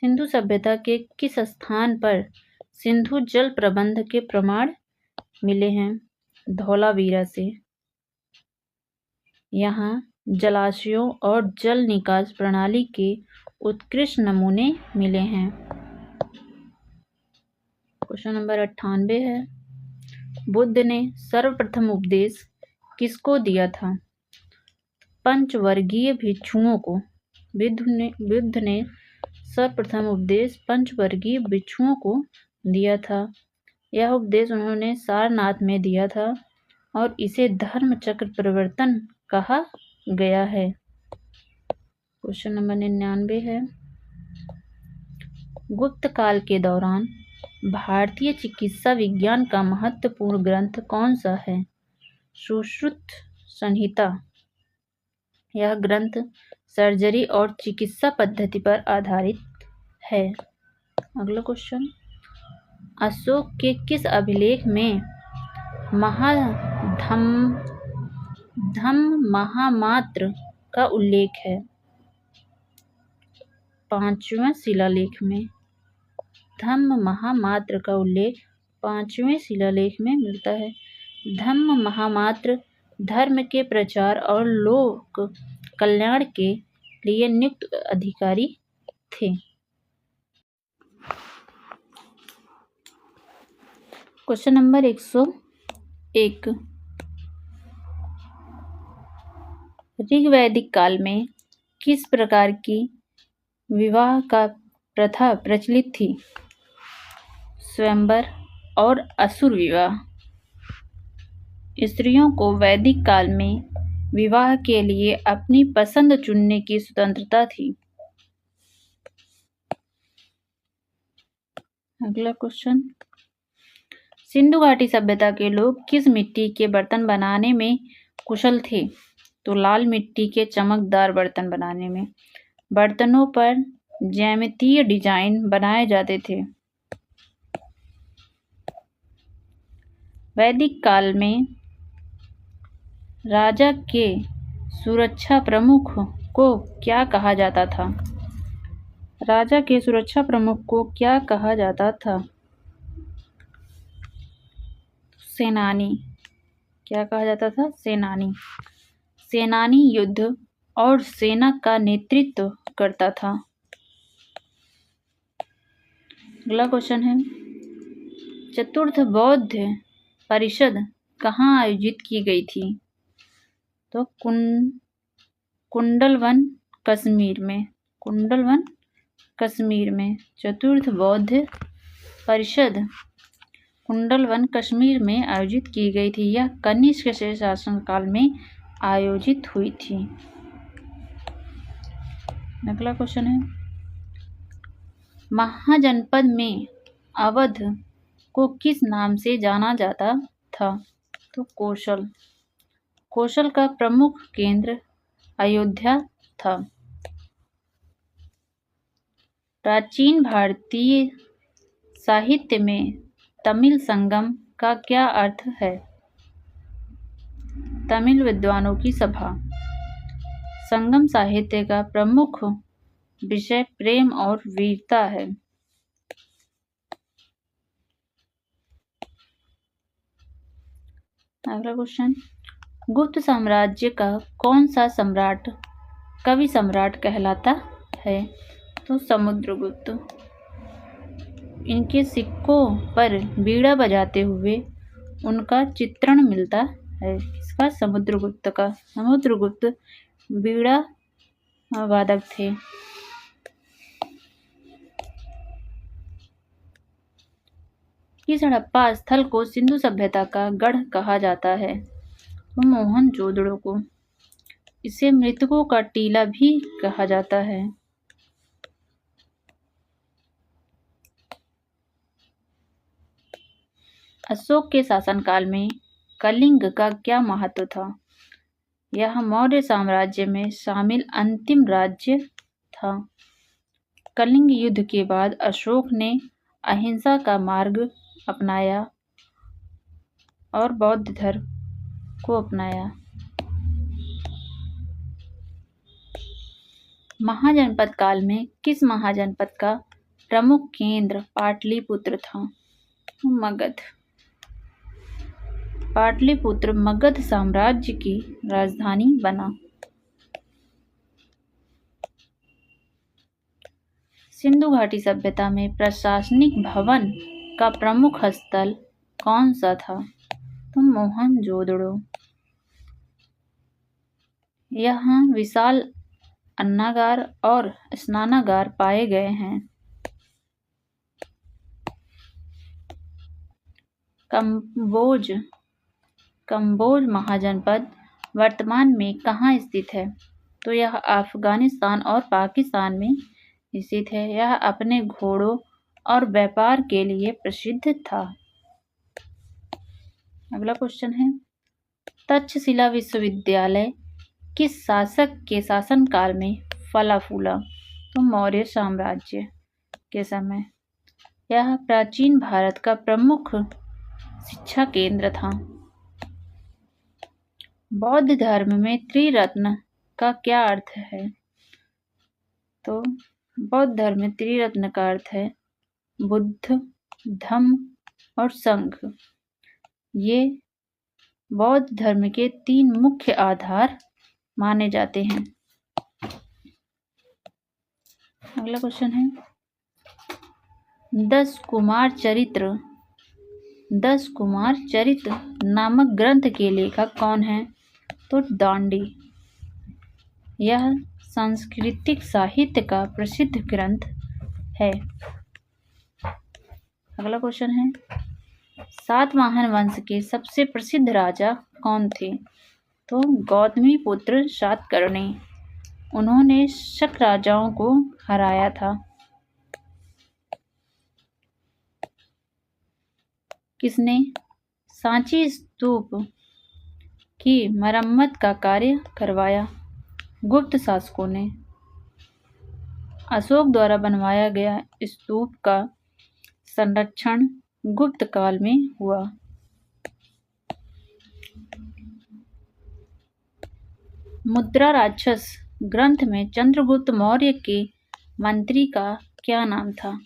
सिंधु सभ्यता के किस स्थान पर सिंधु जल प्रबंध के प्रमाण मिले हैं? धौलावीरा से। यहाँ जलाशयों और जल निकास प्रणाली के उत्कृष्ट नमूने मिले हैं। क्वेश्चन नंबर 98 है, बुद्ध ने सर्वप्रथम उपदेश किसको दिया था? पंचवर्गीय भिक्षुओं को। बुद्ध ने सर्वप्रथम उपदेश पंचवर्गीय भिक्षुओं को दिया था। यह उपदेश उन्होंने सारनाथ में दिया था और इसे धर्म चक्र प्रवर्तन कहा गया है। क्वेश्चन नंबर 99 है, गुप्त काल के दौरान भारतीय चिकित्सा विज्ञान का महत्वपूर्ण ग्रंथ कौन सा है? सुश्रुत संहिता। यह ग्रंथ सर्जरी और चिकित्सा पद्धति पर आधारित है। अगला क्वेश्चन, अशोक के किस अभिलेख में धम्म महामात्र का उल्लेख है? 5वें शिलालेख में। धम्म महामात्र का उल्लेख 5वें शिलालेख में मिलता है। धम्म महामात्र धर्म के प्रचार और लोक कल्याण के लिए नियुक्त अधिकारी थे। क्वेश्चन नंबर 101, ऋग्वैदिक काल में किस प्रकार की विवाह का प्रथा प्रचलित थी? स्वयंवर और असुर विवाह। स्त्रियों को वैदिक काल में विवाह के लिए अपनी पसंद चुनने की स्वतंत्रता थी। अगला क्वेश्चन, सिंधु घाटी सभ्यता के लोग किस मिट्टी के बर्तन बनाने में कुशल थे? तो लाल मिट्टी के चमकदार बर्तन बनाने में। बर्तनों पर ज्यामितीय डिजाइन बनाए जाते थे। वैदिक काल में राजा के सुरक्षा प्रमुख को क्या कहा जाता था? राजा के सुरक्षा प्रमुख को क्या कहा जाता था? सेनानी। क्या कहा जाता था? सेनानी। सेनानी युद्ध और सेना का नेतृत्व करता था। अगला क्वेश्चन है, चतुर्थ बौद्ध परिषद कहाँ आयोजित की गई थी? तो कुंडलवन कश्मीर में। कुंडलवन कश्मीर में चतुर्थ बौद्ध परिषद कुंडलवन कश्मीर में आयोजित की गई थी। यह कनिष्क के शासनकाल में आयोजित हुई थी। अगला क्वेश्चन है, महाजनपद में अवध को किस नाम से जाना जाता था? तो कौशल। कौशल का प्रमुख केंद्र अयोध्या था। प्राचीन भारतीय साहित्य में तमिल संगम का क्या अर्थ है? तमिल विद्वानों की सभा। संगम साहित्य का प्रमुख विषय प्रेम और वीरता है। अगला क्वेश्चन, गुप्त साम्राज्य का कौन सा सम्राट कवि सम्राट कहलाता है? तो समुद्रगुप्त। इनके सिक्कों पर बीड़ा बजाते हुए उनका चित्रण मिलता है। इसका समुद्रगुप्त का। समुद्रगुप्त बीड़ा वादक थे। इस हड़प्पा स्थल को सिंधु सभ्यता का गढ़ कहा जाता है। तो मोहनजोदड़ो को। इसे मृतकों का टीला भी कहा जाता है। अशोक के शासनकाल में कलिंग का क्या महत्व था? यह मौर्य साम्राज्य में शामिल अंतिम राज्य था। कलिंग युद्ध के बाद अशोक ने अहिंसा का मार्ग अपनाया और बौद्ध धर्म को अपनाया। महाजनपद काल में किस महाजनपद का प्रमुख केंद्र पाटलिपुत्र था? मगध। पाटलिपुत्र मगध साम्राज्य की राजधानी बना। सिंधु घाटी सभ्यता में प्रशासनिक भवन का प्रमुख स्थल कौन सा था? तो मोहनजोदड़ो। यहाँ विशाल अन्नागार और स्नानागार पाए गए हैं। कंबोज महाजनपद वर्तमान में कहाँ स्थित है? तो यह अफगानिस्तान और पाकिस्तान में स्थित है। यह अपने घोड़ों और व्यापार के लिए प्रसिद्ध था। अगला क्वेश्चन है, तक्षशिला विश्वविद्यालय किस शासक के शासनकाल में फला फूला? तो मौर्य साम्राज्य के समय। यह प्राचीन भारत का प्रमुख शिक्षा केंद्र था। बौद्ध धर्म में त्रिरत्न का क्या अर्थ है? तो बौद्ध धर्म में त्रिरत्न का अर्थ है बुद्ध, धम्म और संघ। ये बौद्ध धर्म के 3 मुख्य आधार माने जाते हैं। अगला क्वेश्चन है, 10 कुमार चरित्र नामक ग्रंथ के लेखक कौन है? तो दांडी। यह सांस्कृतिक साहित्य का प्रसिद्ध ग्रंथ है। अगला क्वेश्चन है, सातवाहन वंश के सबसे प्रसिद्ध राजा कौन थे? तो गौतमीपुत्र सातकर्णी। उन्होंने शक राजाओं को हराया था। किसने? सांची स्तूप की मरम्मत का कार्य करवाया। गुप्त शासकों ने। अशोक द्वारा बनवाया गया स्तूप का संरक्षण गुप्त काल में हुआ। मुद्रा राक्षस ग्रंथ में चंद्रगुप्त मौर्य के मंत्री का क्या नाम था?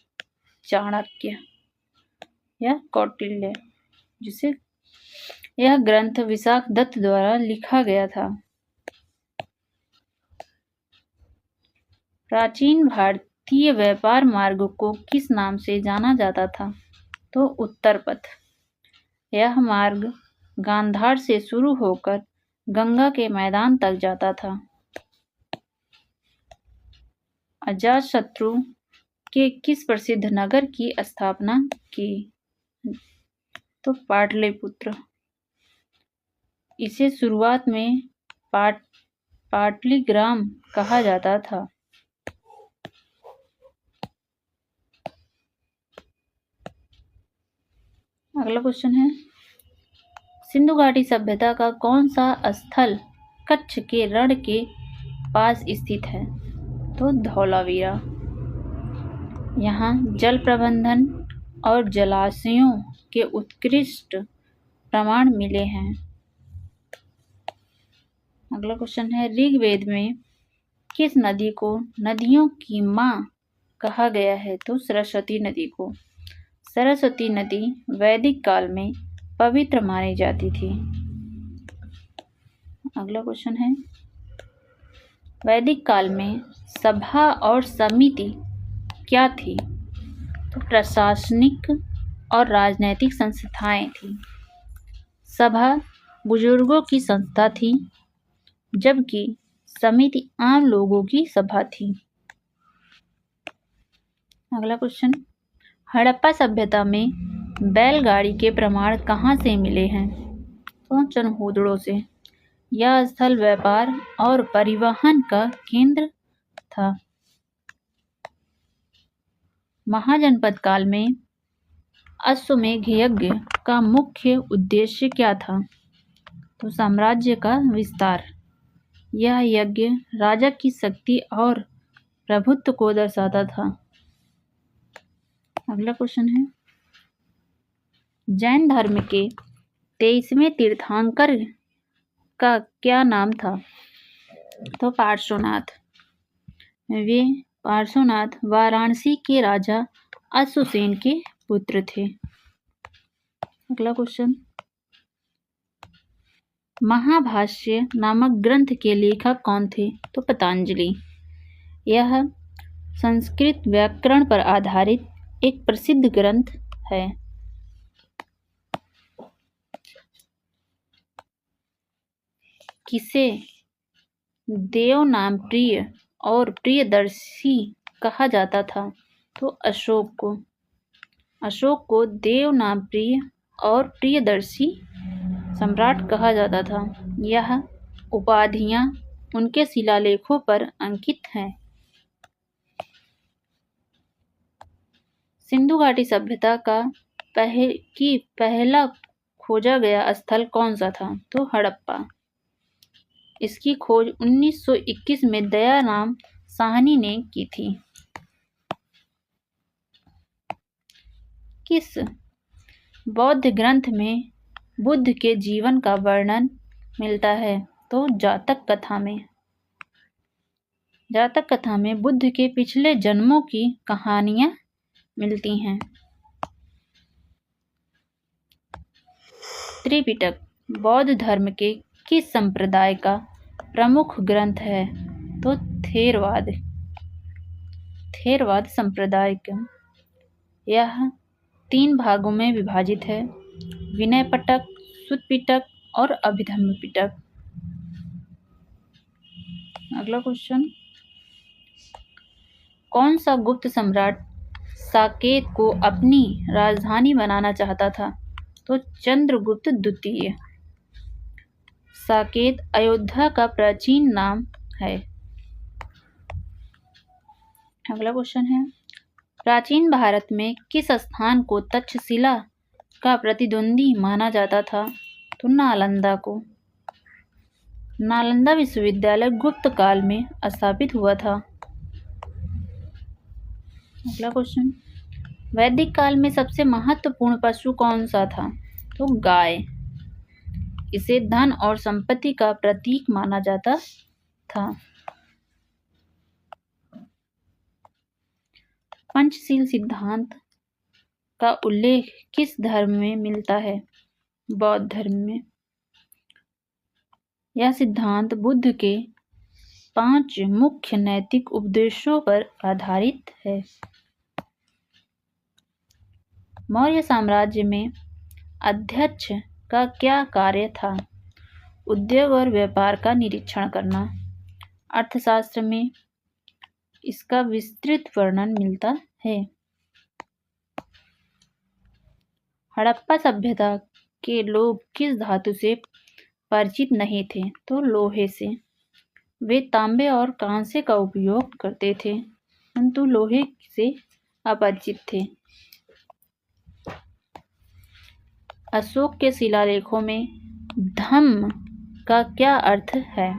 चाणक्य या कौटिल्य। जिसे यह ग्रंथ विशाखदत्त द्वारा लिखा गया था। प्राचीन भारतीय व्यापार मार्ग को किस नाम से जाना जाता था? तो उत्तर पथ। यह मार्ग गांधार से शुरू होकर गंगा के मैदान तक जाता था। अजातशत्रु के किस प्रसिद्ध नगर की स्थापना की? तो पाटलिपुत्र। इसे शुरुआत में पाटलिग्राम कहा जाता था। अगला क्वेश्चन है, सिंधु घाटी सभ्यता का कौन सा स्थल कच्छ के रण के पास स्थित है? तो धौलावीरा। यहाँ जल प्रबंधन और जलाशयों के उत्कृष्ट प्रमाण मिले हैं। अगला क्वेश्चन है, ऋग्वेद में किस नदी को नदियों की माँ कहा गया है? तो सरस्वती नदी को। सरस्वती नदी वैदिक काल में पवित्र मानी जाती थी। अगला क्वेश्चन है, वैदिक काल में सभा और समिति क्या थी? तो प्रशासनिक और राजनैतिक संस्थाएं थी। सभा बुजुर्गों की संस्था थी, जबकि समिति आम लोगों की सभा थी। अगला क्वेश्चन, हड़प्पा सभ्यता में बैलगाड़ी के प्रमाण कहाँ से मिले हैं? तो चनहूदड़ों से। यह स्थल व्यापार और परिवहन का केंद्र था। महाजनपद काल में अश्वमेध यज्ञ का मुख्य उद्देश्य क्या था? तो साम्राज्य का विस्तार। यह यज्ञ राजा की शक्ति और प्रभुत्व को दर्शाता था। अगला क्वेश्चन है, जैन धर्म के 23वें तीर्थंकर का क्या नाम था? तो पार्श्वनाथ। वे पार्श्वनाथ वाराणसी के राजा अश्वसेन के पुत्र थे। अगला क्वेश्चन, महाभाष्य नामक ग्रंथ के लेखक कौन थे? तो पतंजलि। यह संस्कृत व्याकरण पर आधारित एक प्रसिद्ध ग्रंथ है। किसे देव नाम प्रिय और प्रियदर्शी कहा जाता था? तो अशोक को। अशोक को देव नाम प्रिय और प्रियदर्शी सम्राट कहा जाता था। यह उपाधियां उनके शिलालेखों पर अंकित हैं। सिंधु घाटी सभ्यता का पहला खोजा गया स्थल कौन सा था? तो हड़प्पा। इसकी खोज 1921 में दयाराम साहनी ने की थी। किस बौद्ध ग्रंथ में बुद्ध के जीवन का वर्णन मिलता है? तो जातक कथा में। जातक कथा में बुद्ध के पिछले जन्मों की कहानियां मिलती हैं। त्रिपिटक बौद्ध धर्म के किस संप्रदाय का प्रमुख ग्रंथ है? तो थेरवाद। थेरवाद संप्रदाय का। यह 3 भागों में विभाजित है: विनय पिटक, सुत्त पिटक और अभिधम्म पिटक। अगला क्वेश्चन, कौन सा गुप्त सम्राट साकेत को अपनी राजधानी बनाना चाहता था? तो चंद्रगुप्त द्वितीय। साकेत अयोध्या का प्राचीन नाम है। अगला क्वेश्चन है, प्राचीन भारत में किस स्थान को तक्षशिला का प्रतिद्वंदी माना जाता था? तो नालंदा को। नालंदा विश्वविद्यालय गुप्त काल में स्थापित हुआ था। अगला क्वेश्चन, वैदिक काल में सबसे महत्वपूर्ण पशु कौन सा था? तो गाय। इसे धन और संपत्ति का प्रतीक माना जाता था। पंचशील सिद्धांत का उल्लेख किस धर्म में मिलता है? बौद्ध धर्म में। यह सिद्धांत बुद्ध के 5 मुख्य नैतिक उपदेशों पर आधारित है। मौर्य साम्राज्य में अध्यक्ष का क्या कार्य था? उद्योग और व्यापार का निरीक्षण करना। अर्थशास्त्र में इसका विस्तृत वर्णन मिलता है। हड़प्पा सभ्यता के लोग किस धातु से परिचित नहीं थे? तो लोहे से। वे तांबे और कांसे का उपयोग करते थे, परंतु लोहे से अपरिचित थे। अशोक के शिलालेखों में धम्म का क्या अर्थ है?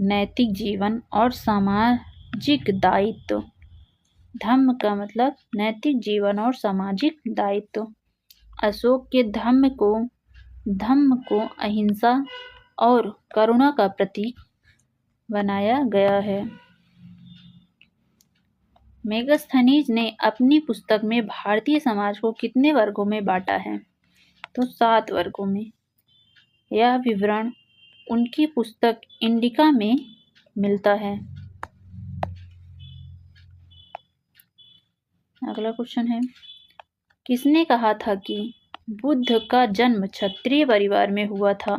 नैतिक जीवन और सामाजिक दायित्व। धम्म का मतलब नैतिक जीवन और सामाजिक दायित्व। अशोक के धम्म को अहिंसा और करुणा का प्रतीक बनाया गया है। मेगास्थनीज ने अपनी पुस्तक में भारतीय समाज को कितने वर्गों में बांटा है? तो 7 वर्गों में। यह विवरण उनकी पुस्तक इंडिका में मिलता है। अगला क्वेश्चन है, किसने कहा था कि बुद्ध का जन्म क्षत्रिय परिवार में हुआ था?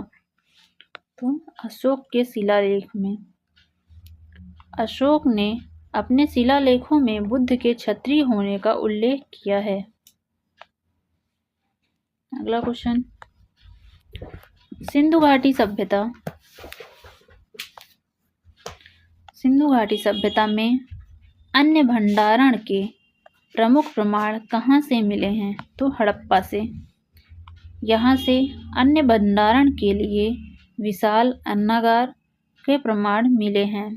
तो अशोक के शिलालेख में। अशोक ने अपने शिलालेखों में बुद्ध के क्षत्रिय होने का उल्लेख किया है। अगला क्वेश्चन, सिंधु घाटी सभ्यता में अन्य भंडारण के प्रमुख प्रमाण कहाँ से मिले हैं? तो हड़प्पा से। यहाँ से अन्य भंडारण के लिए विशाल अन्नागार के प्रमाण मिले हैं।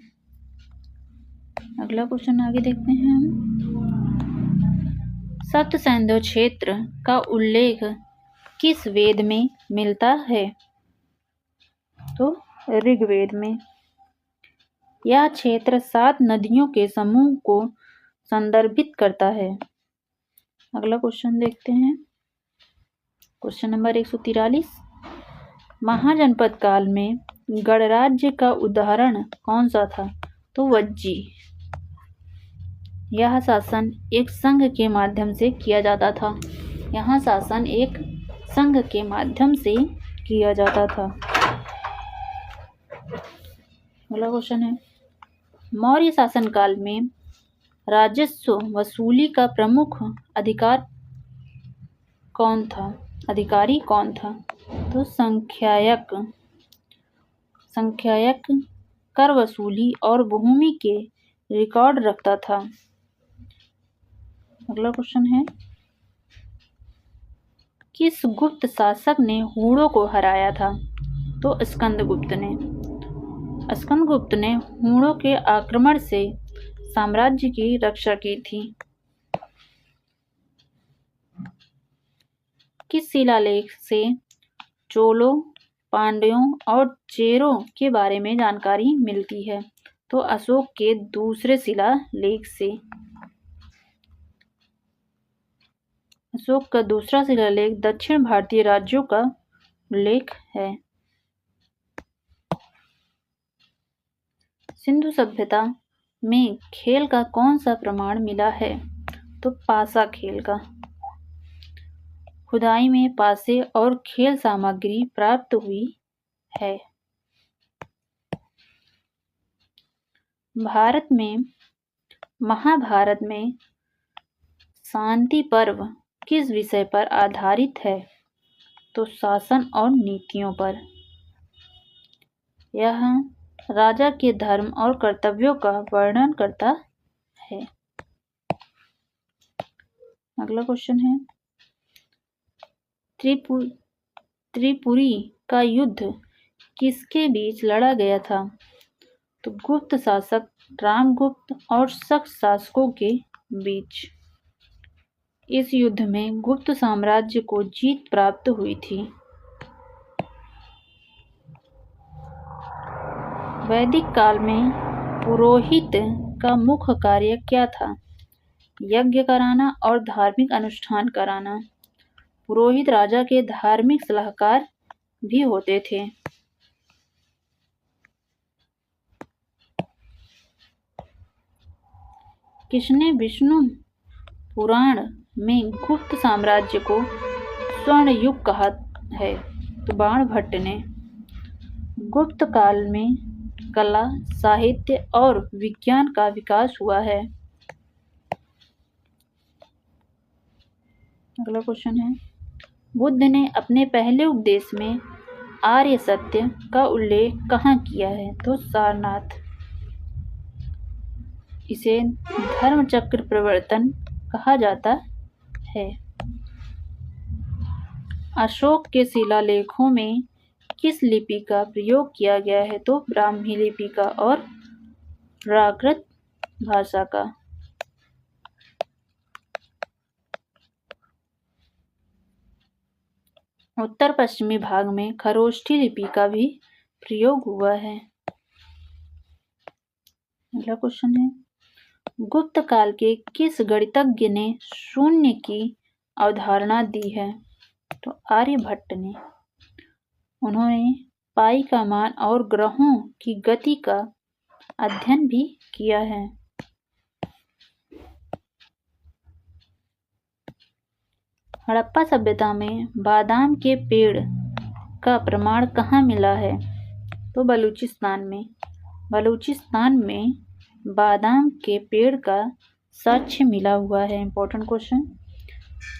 अगला क्वेश्चन आगे देखते हैं हम। सप्त सिंधु क्षेत्र का उल्लेख किस वेद में मिलता है? तो ऋग्वेद में। यह क्षेत्र 7 नदियों के समूह को संदर्भित करता है। अगला क्वेश्चन देखते हैं। Question number 143। महाजनपद काल में गणराज्य का उदाहरण कौन सा था? तो वज्जी। यह शासन एक संघ के माध्यम से किया जाता था। यहाँ शासन एक संघ के माध्यम से किया जाता था। अगला क्वेश्चन है, मौर्य शासन काल में राजस्व वसूली का प्रमुख अधिकारी कौन था? तो संख्यायक कर वसूली और भूमि के रिकॉर्ड रखता था। अगला क्वेश्चन है, किस गुप्त शासक ने हूणों को हराया था? तो स्कंदगुप्त ने। स्कंदगुप्त ने हूणों के आक्रमण से साम्राज्य की रक्षा की थी। किस शिलालेख से चोलों, पांड्यों और चेरों के बारे में जानकारी मिलती है? तो अशोक के दूसरे शिलालेख से। अशोक का दूसरा शिलालेख दक्षिण भारतीय राज्यों का उल्लेख है। सिंधु सभ्यता में खेल का कौन सा प्रमाण मिला है? तो पासा खेल का। खुदाई में पासे और खेल सामग्री प्राप्त हुई है। महाभारत में शांति पर्व किस विषय पर आधारित है? तो शासन और नीतियों पर। यह राजा के धर्म और कर्तव्यों का वर्णन करता है। अगला क्वेश्चन है, त्रिपुरी का युद्ध किसके बीच लड़ा गया था? तो गुप्त शासक रामगुप्त और शक शासकों के बीच। इस युद्ध में गुप्त साम्राज्य को जीत प्राप्त हुई थी। वैदिक काल में पुरोहित का मुख्य कार्य क्या था? यज्ञ कराना और धार्मिक अनुष्ठान कराना। पुरोहित राजा के धार्मिक सलाहकार भी होते थे। किसने विष्णु पुराण में गुप्त साम्राज्य को स्वर्ण युग कहा है? तो बाणभट्ट ने। गुप्त काल में कला, साहित्य और विज्ञान का विकास हुआ है। अगला क्वेश्चन है, बुद्ध ने अपने पहले उपदेश में आर्य सत्य का उल्लेख कहाँ किया है? तो सारनाथ। इसे धर्मचक्र प्रवर्तन कहा जाता है। अशोक के शिलालेखों में किस लिपि का प्रयोग किया गया है? तो ब्राह्मी लिपि का और प्राकृत भाषा का। उत्तर पश्चिमी भाग में खरोष्ठी लिपि का भी प्रयोग हुआ है। अगला क्वेश्चन है, गुप्त काल के किस गणितज्ञ ने शून्य की अवधारणा दी है? तो आर्यभट्ट ने। उन्होंने पाई का मान और ग्रहों की गति का अध्ययन भी किया है। हड़प्पा सभ्यता में बादाम के पेड़ का प्रमाण कहाँ मिला है? तो बलूचिस्तान में। बलूचिस्तान में बादाम के पेड़ का साक्ष्य मिला हुआ है। Important question.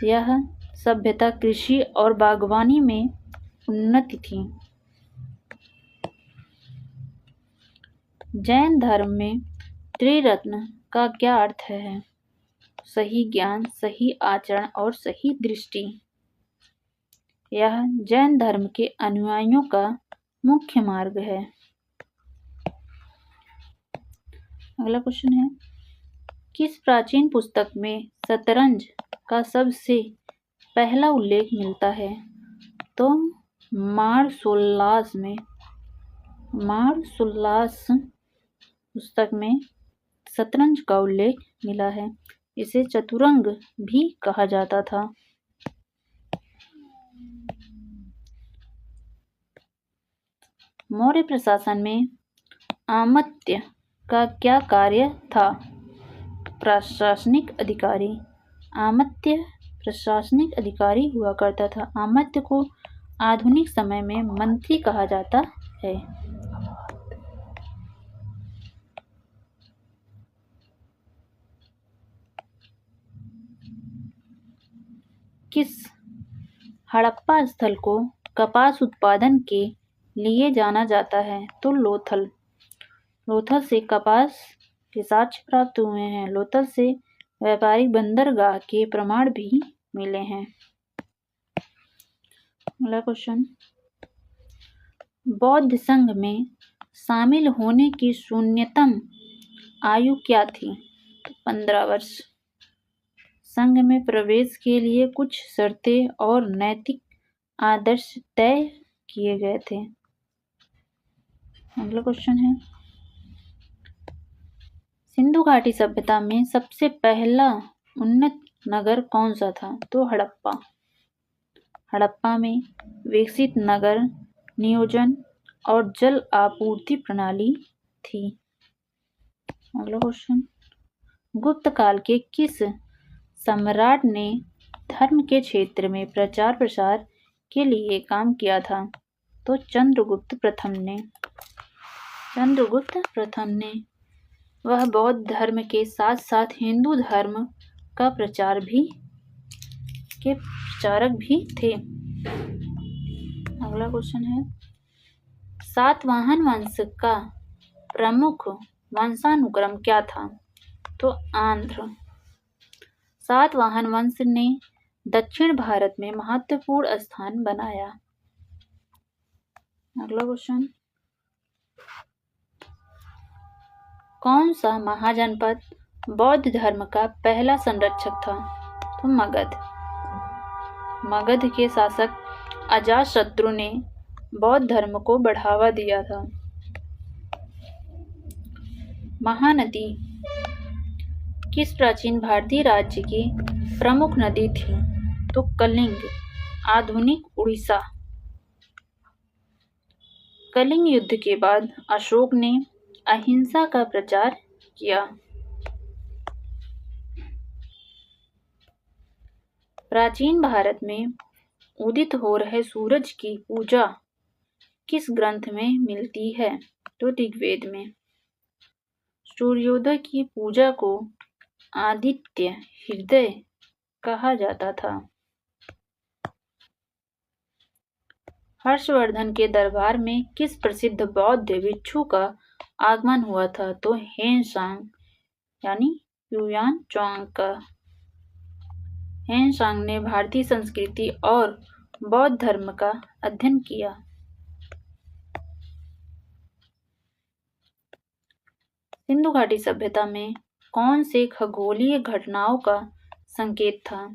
यह सभ्यता कृषि और बागवानी में उन्नति थी। जैन धर्म में त्रिरत्न का क्या अर्थ है? सही ज्ञान, सही आचरण और सही दृष्टि। यह जैन धर्म के अनुयायियों का मुख्य मार्ग है। अगला क्वेश्चन है, किस प्राचीन पुस्तक में शतरंज का सबसे पहला उल्लेख मिलता है? तो मारसोल्लास पुस्तक में शतरंज का उल्लेख मिला है। इसे चतुरंग भी कहा जाता था। मौर्य प्रशासन में आमत्य का क्या कार्य था? प्रशासनिक अधिकारी। आमत्य प्रशासनिक अधिकारी हुआ करता था। आमत्य को आधुनिक समय में मंत्री कहा जाता है। किस हड़प्पा स्थल को कपास उत्पादन के लिए जाना जाता है? तो लोथल। लोथल से कपास के साक्ष्य प्राप्त हुए हैं। लोथल से व्यापारिक बंदरगाह के प्रमाण भी मिले हैं। अगला क्वेश्चन, बौद्ध संघ में शामिल होने की न्यूनतम आयु क्या थी? 15 वर्ष। संघ में प्रवेश के लिए कुछ शर्तें और नैतिक आदर्श तय किए गए थे। अगला क्वेश्चन है, सिंधु घाटी सभ्यता में सबसे पहला उन्नत नगर कौन सा था? तो हड़प्पा। हड़प्पा में विकसित नगर नियोजन और जल आपूर्ति प्रणाली थी। अगला क्वेश्चन, गुप्त काल के किस सम्राट ने धर्म के क्षेत्र में प्रचार प्रसार के लिए काम किया था? तो चंद्रगुप्त प्रथम ने। वह बौद्ध धर्म के साथ साथ हिंदू धर्म का प्रचारक भी थे। अगला क्वेश्चन है, सातवाहन वंश का प्रमुख वंशानुक्रम क्या था? तो आंध्र। सातवाहन वंश ने दक्षिण भारत में महत्वपूर्ण स्थान बनाया। अगला क्वेश्चन, कौन सा महाजनपद बौद्ध धर्म का पहला संरक्षक था? तो मगध। मगध के शासक अजातशत्रु ने बौद्ध धर्म को बढ़ावा दिया था। महानदी किस प्राचीन भारतीय राज्य की प्रमुख नदी थी? तो कलिंग, आधुनिक उड़ीसा। कलिंग युद्ध के बाद अशोक ने अहिंसा का प्रचार किया। प्राचीन भारत में उदित हो रहे सूरज की पूजा किस ग्रंथ में मिलती है? तो ऋग्वेद में। सूर्योदय की पूजा को आदित्य हृदय कहा जाता था। हर्षवर्धन के दरबार में किस प्रसिद्ध बौद्ध भिक्षु का आगमन हुआ था? तो हेनसांग यानी युआन चांग का। हेनसांग ने भारतीय संस्कृति और बौद्ध धर्म का अध्ययन किया। सिंधु घाटी सभ्यता में कौन से खगोलीय घटनाओं का संकेत था?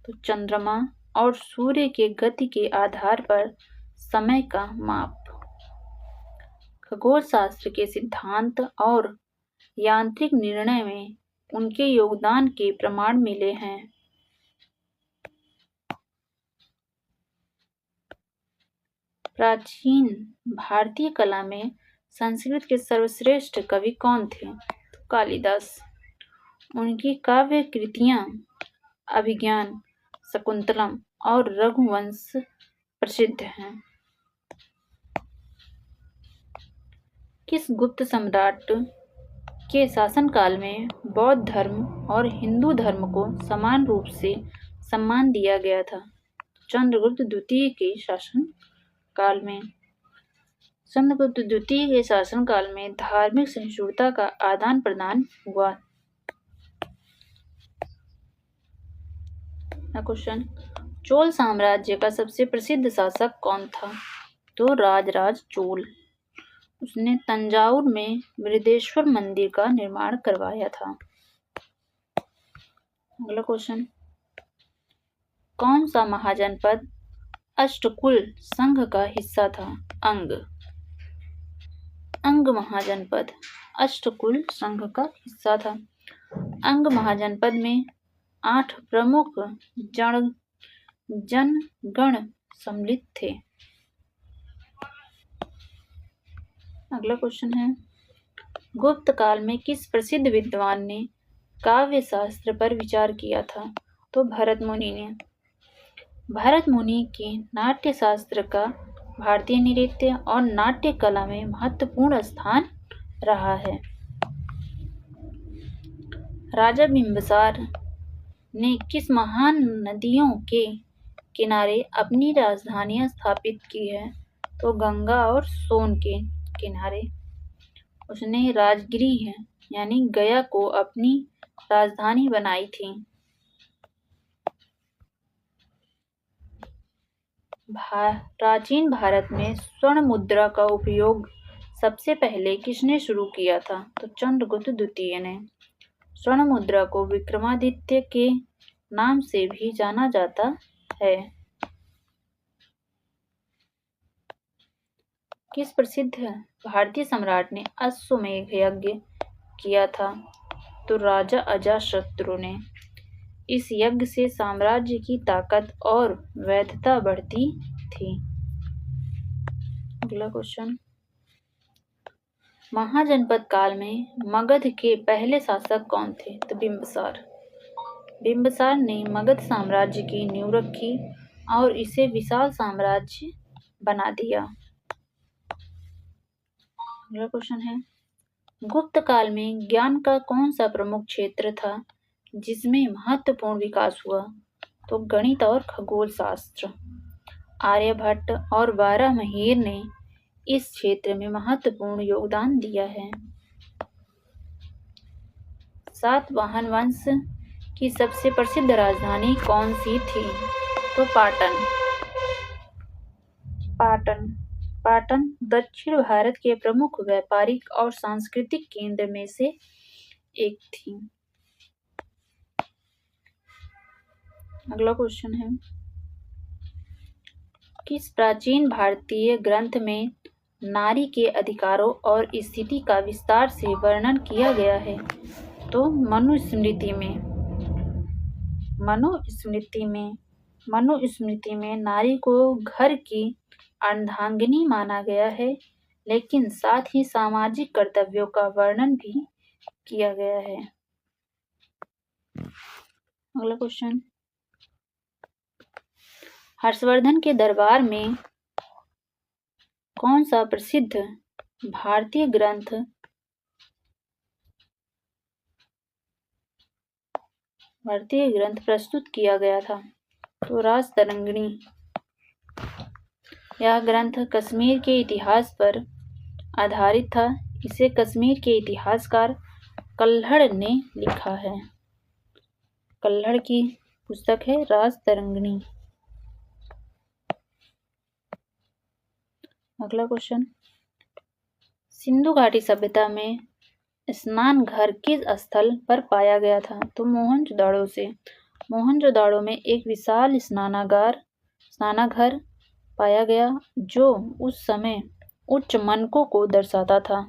तो चंद्रमा और सूर्य के गति के आधार पर समय का माप। खगोल शास्त्र के सिद्धांत और यांत्रिक निर्णय में उनके योगदान के प्रमाण मिले हैं। प्राचीन भारतीय कला में संस्कृत के सर्वश्रेष्ठ कवि कौन थे? तो कालिदास। उनकी काव्य कृतियां अभिज्ञान, शकुंतलम और रघुवंश प्रसिद्ध हैं। किस गुप्त सम्राट के शासनकाल में बौद्ध धर्म और हिंदू धर्म को समान रूप से सम्मान दिया गया था? चंद्रगुप्त द्वितीय के शासनकाल में। चंद्रगुप्त द्वितीय के शासनकाल में धार्मिक सहिष्णुता का आदान प्रदान हुआ। क्वेश्चन, चोल साम्राज्य का सबसे प्रसिद्ध शासक कौन था? तो राजराज चोल। उसने तंजावुर में बृहदेश्वर मंदिर का निर्माण करवाया था। अगला क्वेश्चन, कौन सा महाजनपद अष्टकुल संघ का हिस्सा था? अंग महाजनपद अष्टकुल संघ का हिस्सा था। अंग महाजनपद में 8 प्रमुख जनगण सम्मिलित थे। अगला क्वेश्चन है, गुप्त काल में किस प्रसिद्ध विद्वान ने काव्य शास्त्र पर विचार किया था? तो भरत मुनि ने। भरत मुनि के नाट्य शास्त्र का भारतीय नृत्य और नाट्य कला में महत्वपूर्ण स्थान रहा है। राजा बिंबिसार ने किस महान नदियों के किनारे अपनी राजधानियां स्थापित की है? तो गंगा और सोन के किनारे उसने राजगृह यानी गया को अपनी राजधानी बनाई थी। प्राचीन भारत में स्वर्ण मुद्रा का उपयोग सबसे पहले किसने शुरू किया था? तो चंद्रगुप्त द्वितीय ने। स्वर्ण मुद्रा को विक्रमादित्य के नाम से भी जाना जाता है। किस प्रसिद्ध भारतीय सम्राट ने अश्वमेध यज्ञ किया था? तो राजा अजातशत्रु ने। इस यज्ञ से साम्राज्य की ताकत और वैधता बढ़ती थी। अगला क्वेश्चन, महाजनपद काल में मगध के पहले शासक कौन थे? तो बिंबिसार। बिंबिसार ने मगध साम्राज्य की नींव रखी और इसे विशाल साम्राज्य बना दिया। अगला क्वेश्चन है, गुप्त काल में ज्ञान का कौन सा प्रमुख क्षेत्र था जिसमें महत्वपूर्ण विकास हुआ? तो गणित और खगोल शास्त्र। आर्यभट्ट और बारहमहीर ने इस क्षेत्र में महत्वपूर्ण योगदान दिया है। सातवाहन वंश की सबसे प्रसिद्ध राजधानी कौन सी थी? तो पाटन दक्षिण भारत के प्रमुख व्यापारिक और सांस्कृतिक केंद्र में से एक थी। अगला क्वेश्चन है, किस प्राचीन भारतीय ग्रंथ में नारी के अधिकारों और स्थिति का विस्तार से वर्णन किया गया है? तो मनुस्मृति में नारी को घर की अर्धांगिनी माना गया है, लेकिन साथ ही सामाजिक कर्तव्यों का वर्णन भी किया गया है। अगला क्वेश्चन, हर्षवर्धन के दरबार में कौन सा प्रसिद्ध भारतीय ग्रंथ प्रस्तुत किया गया था? तो राजतरंगिणी। यह ग्रंथ कश्मीर के इतिहास पर आधारित था। इसे कश्मीर के इतिहासकार कल्हड़ ने लिखा है। कल्हड़ की पुस्तक है राजतरंगिणी। अगला क्वेश्चन, सिंधु घाटी सभ्यता में स्नान घर किस स्थल पर पाया गया था? तो मोहनजोदड़ो से। मोहनजोदड़ो में एक विशाल स्नानागार पाया गया जो उस समय उच्च मानकों को दर्शाता था।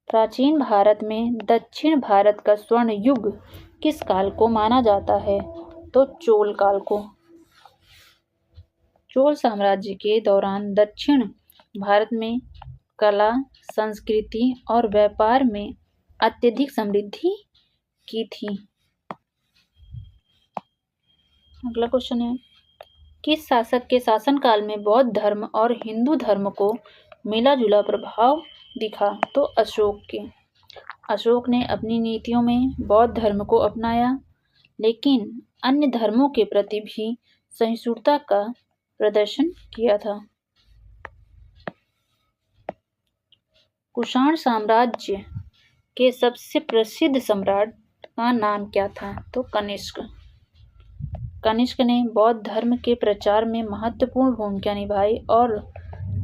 प्राचीन भारत में दक्षिण भारत का स्वर्ण युग किस काल को माना जाता है? तो चोल काल को। चोल साम्राज्य के दौरान दक्षिण भारत में कला, संस्कृति और व्यापार में अत्यधिक समृद्धि की थी। अगला क्वेश्चन है, किस शासक के शासनकाल में बौद्ध धर्म और हिंदू धर्म को मिला जुला प्रभाव दिखा? तो अशोक के। अशोक ने अपनी नीतियों में बौद्ध धर्म को अपनाया, लेकिन अन्य धर्मों के प्रति भी सहिष्णुता का प्रदर्शन किया था। कुषाण साम्राज्य के सबसे प्रसिद्ध सम्राट का नाम क्या था? तो कनिष्क। कनिष्क ने बौद्ध धर्म के प्रचार में महत्वपूर्ण भूमिका निभाई और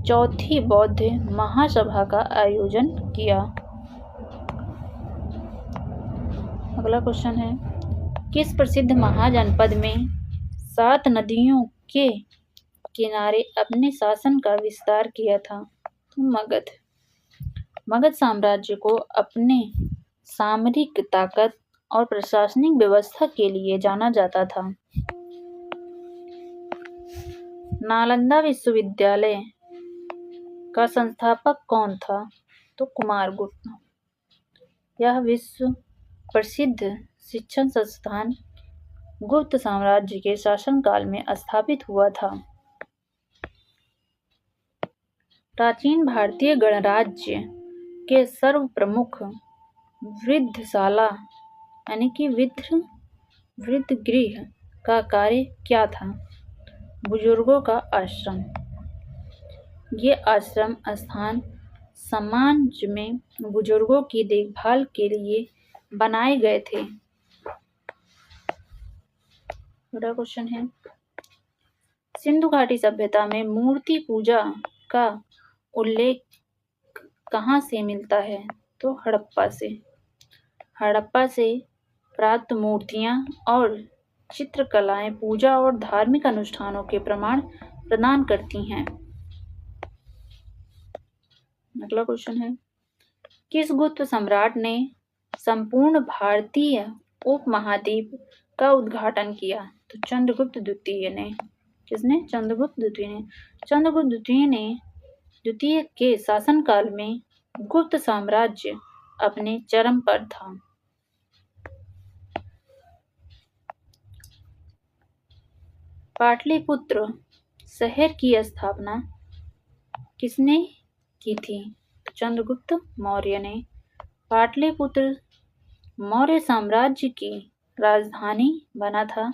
चौथी बौद्ध महासभा का आयोजन किया। अगला क्वेश्चन है, किस प्रसिद्ध महाजनपद में 7 नदियों के किनारे अपने शासन का विस्तार किया था? तो मगध। मगध साम्राज्य को अपने सामरिक ताकत और प्रशासनिक व्यवस्था के लिए जाना जाता था। नालंदा विश्वविद्यालय का संस्थापक कौन था? तो कुमारगुप्त। यह विश्व प्रसिद्ध शिक्षण संस्थान गुप्त साम्राज्य के शासनकाल में स्थापित हुआ था। प्राचीन भारतीय गणराज्य के सर्व प्रमुख वृद्धशाला यानी कि वृद्ध गृह का कार्य क्या था? बुजुर्गों का आश्रम। ये आश्रम स्थान समाज में बुजुर्गों की देखभाल के लिए बनाए गए थे। अगला क्वेश्चन है, सिंधु घाटी सभ्यता में मूर्ति पूजा का उल्लेख कहाँ से मिलता है? तो हड़प्पा से। हड़प्पा से प्राप्त मूर्तियां और चित्रकलाएं पूजा और धार्मिक अनुष्ठानों के प्रमाण प्रदान करती हैं। अगला क्वेश्चन है, किस गुप्त सम्राट ने संपूर्ण भारतीय उपमहाद्वीप का उद्घाटन किया? तो चंद्रगुप्त द्वितीय ने। किसने? चंद्रगुप्त द्वितीय ने। चंद्रगुप्त द्वितीय के शासनकाल में गुप्त साम्राज्य अपने चरम पर था। पाटलिपुत्र शहर की स्थापना किसने की थी? चंद्रगुप्त मौर्य ने। पाटलिपुत्र मौर्य साम्राज्य की राजधानी बना था।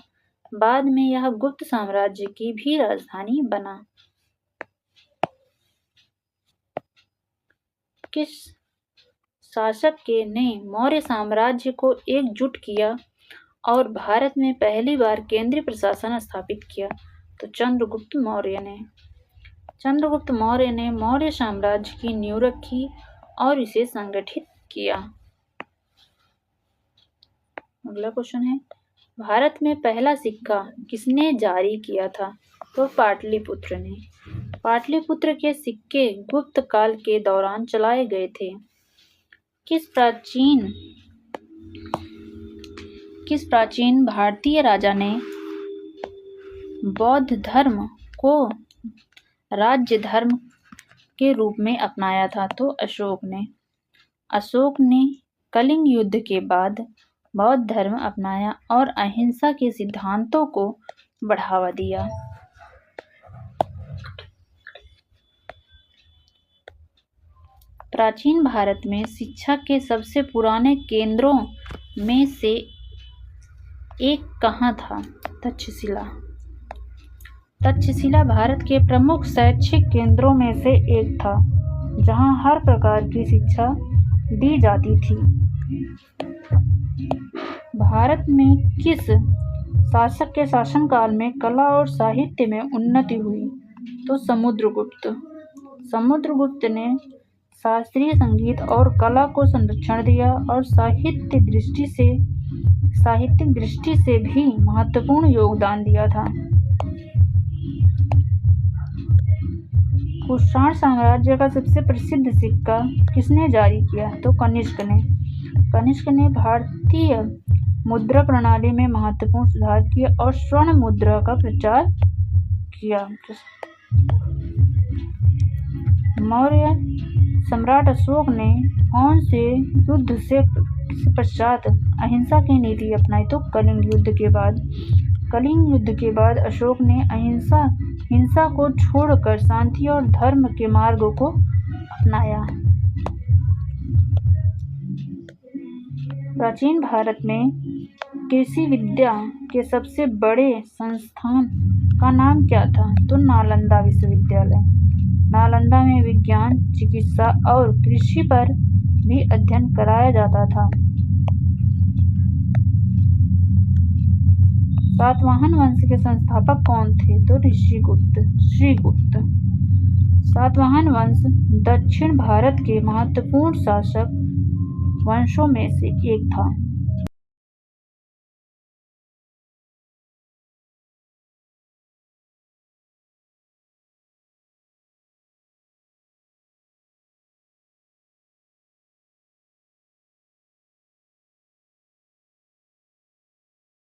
बाद में यह गुप्त साम्राज्य की भी राजधानी बना। किस शासक ने मौर्य साम्राज्य को एकजुट किया और भारत में पहली बार केंद्रीय प्रशासन स्थापित किया? तो चंद्रगुप्त मौर्य ने। चंद्रगुप्त मौर्य ने मौर्य साम्राज्य की नींव रखी और इसे संगठित किया। अगला क्वेश्चन है, भारत में पहला सिक्का किसने जारी किया था? तो पाटलिपुत्र ने। पाटलिपुत्र के सिक्के गुप्त काल के दौरान चलाए गए थे। किस प्राचीन भारतीय राजा ने बौद्ध धर्म को राज्य धर्म के रूप में अपनाया था? तो अशोक ने। अशोक ने कलिंग युद्ध के बाद बौद्ध धर्म अपनाया और अहिंसा के सिद्धांतों को बढ़ावा दिया। प्राचीन भारत में शिक्षा के सबसे पुराने केंद्रों में से एक कहाँ था? तक्षशिला। तक्षशिला भारत के प्रमुख शैक्षिक केंद्रों में से एक था, जहाँ हर प्रकार की शिक्षा दी जाती थी। भारत में किस शासक के शासनकाल में कला और साहित्य में उन्नति हुई? तो समुद्रगुप्त। समुद्रगुप्त ने शास्त्रीय संगीत और कला को संरक्षण दिया और साहित्यिक दृष्टि से भी महत्वपूर्ण योगदान दिया था। कुषाण साम्राज्य का सबसे प्रसिद्ध सिक्का किसने जारी किया? तो कनिष्क ने। कनिष्क ने भारतीय मुद्रा प्रणाली में महत्वपूर्ण सुधार किए और स्वर्ण मुद्रा का प्रचार किया। मौर्य सम्राट अशोक ने कौन से युद्ध से पश्चात अहिंसा की नीति अपनाई? तो कलिंग युद्ध के बाद। कलिंग युद्ध के बाद अशोक ने हिंसा को छोड़कर शांति और धर्म के मार्ग को अपनाया। प्राचीन भारत में कृषि विद्या के सबसे बड़े संस्थान का नाम क्या था? तो नालंदा विश्वविद्यालय। नालंदा में विज्ञान, चिकित्सा और कृषि पर भी अध्ययन कराया जाता था। सातवाहन वंश के संस्थापक कौन थे? तो श्रीगुप्त। सातवाहन वंश दक्षिण भारत के महत्वपूर्ण शासक वंशों में से एक था।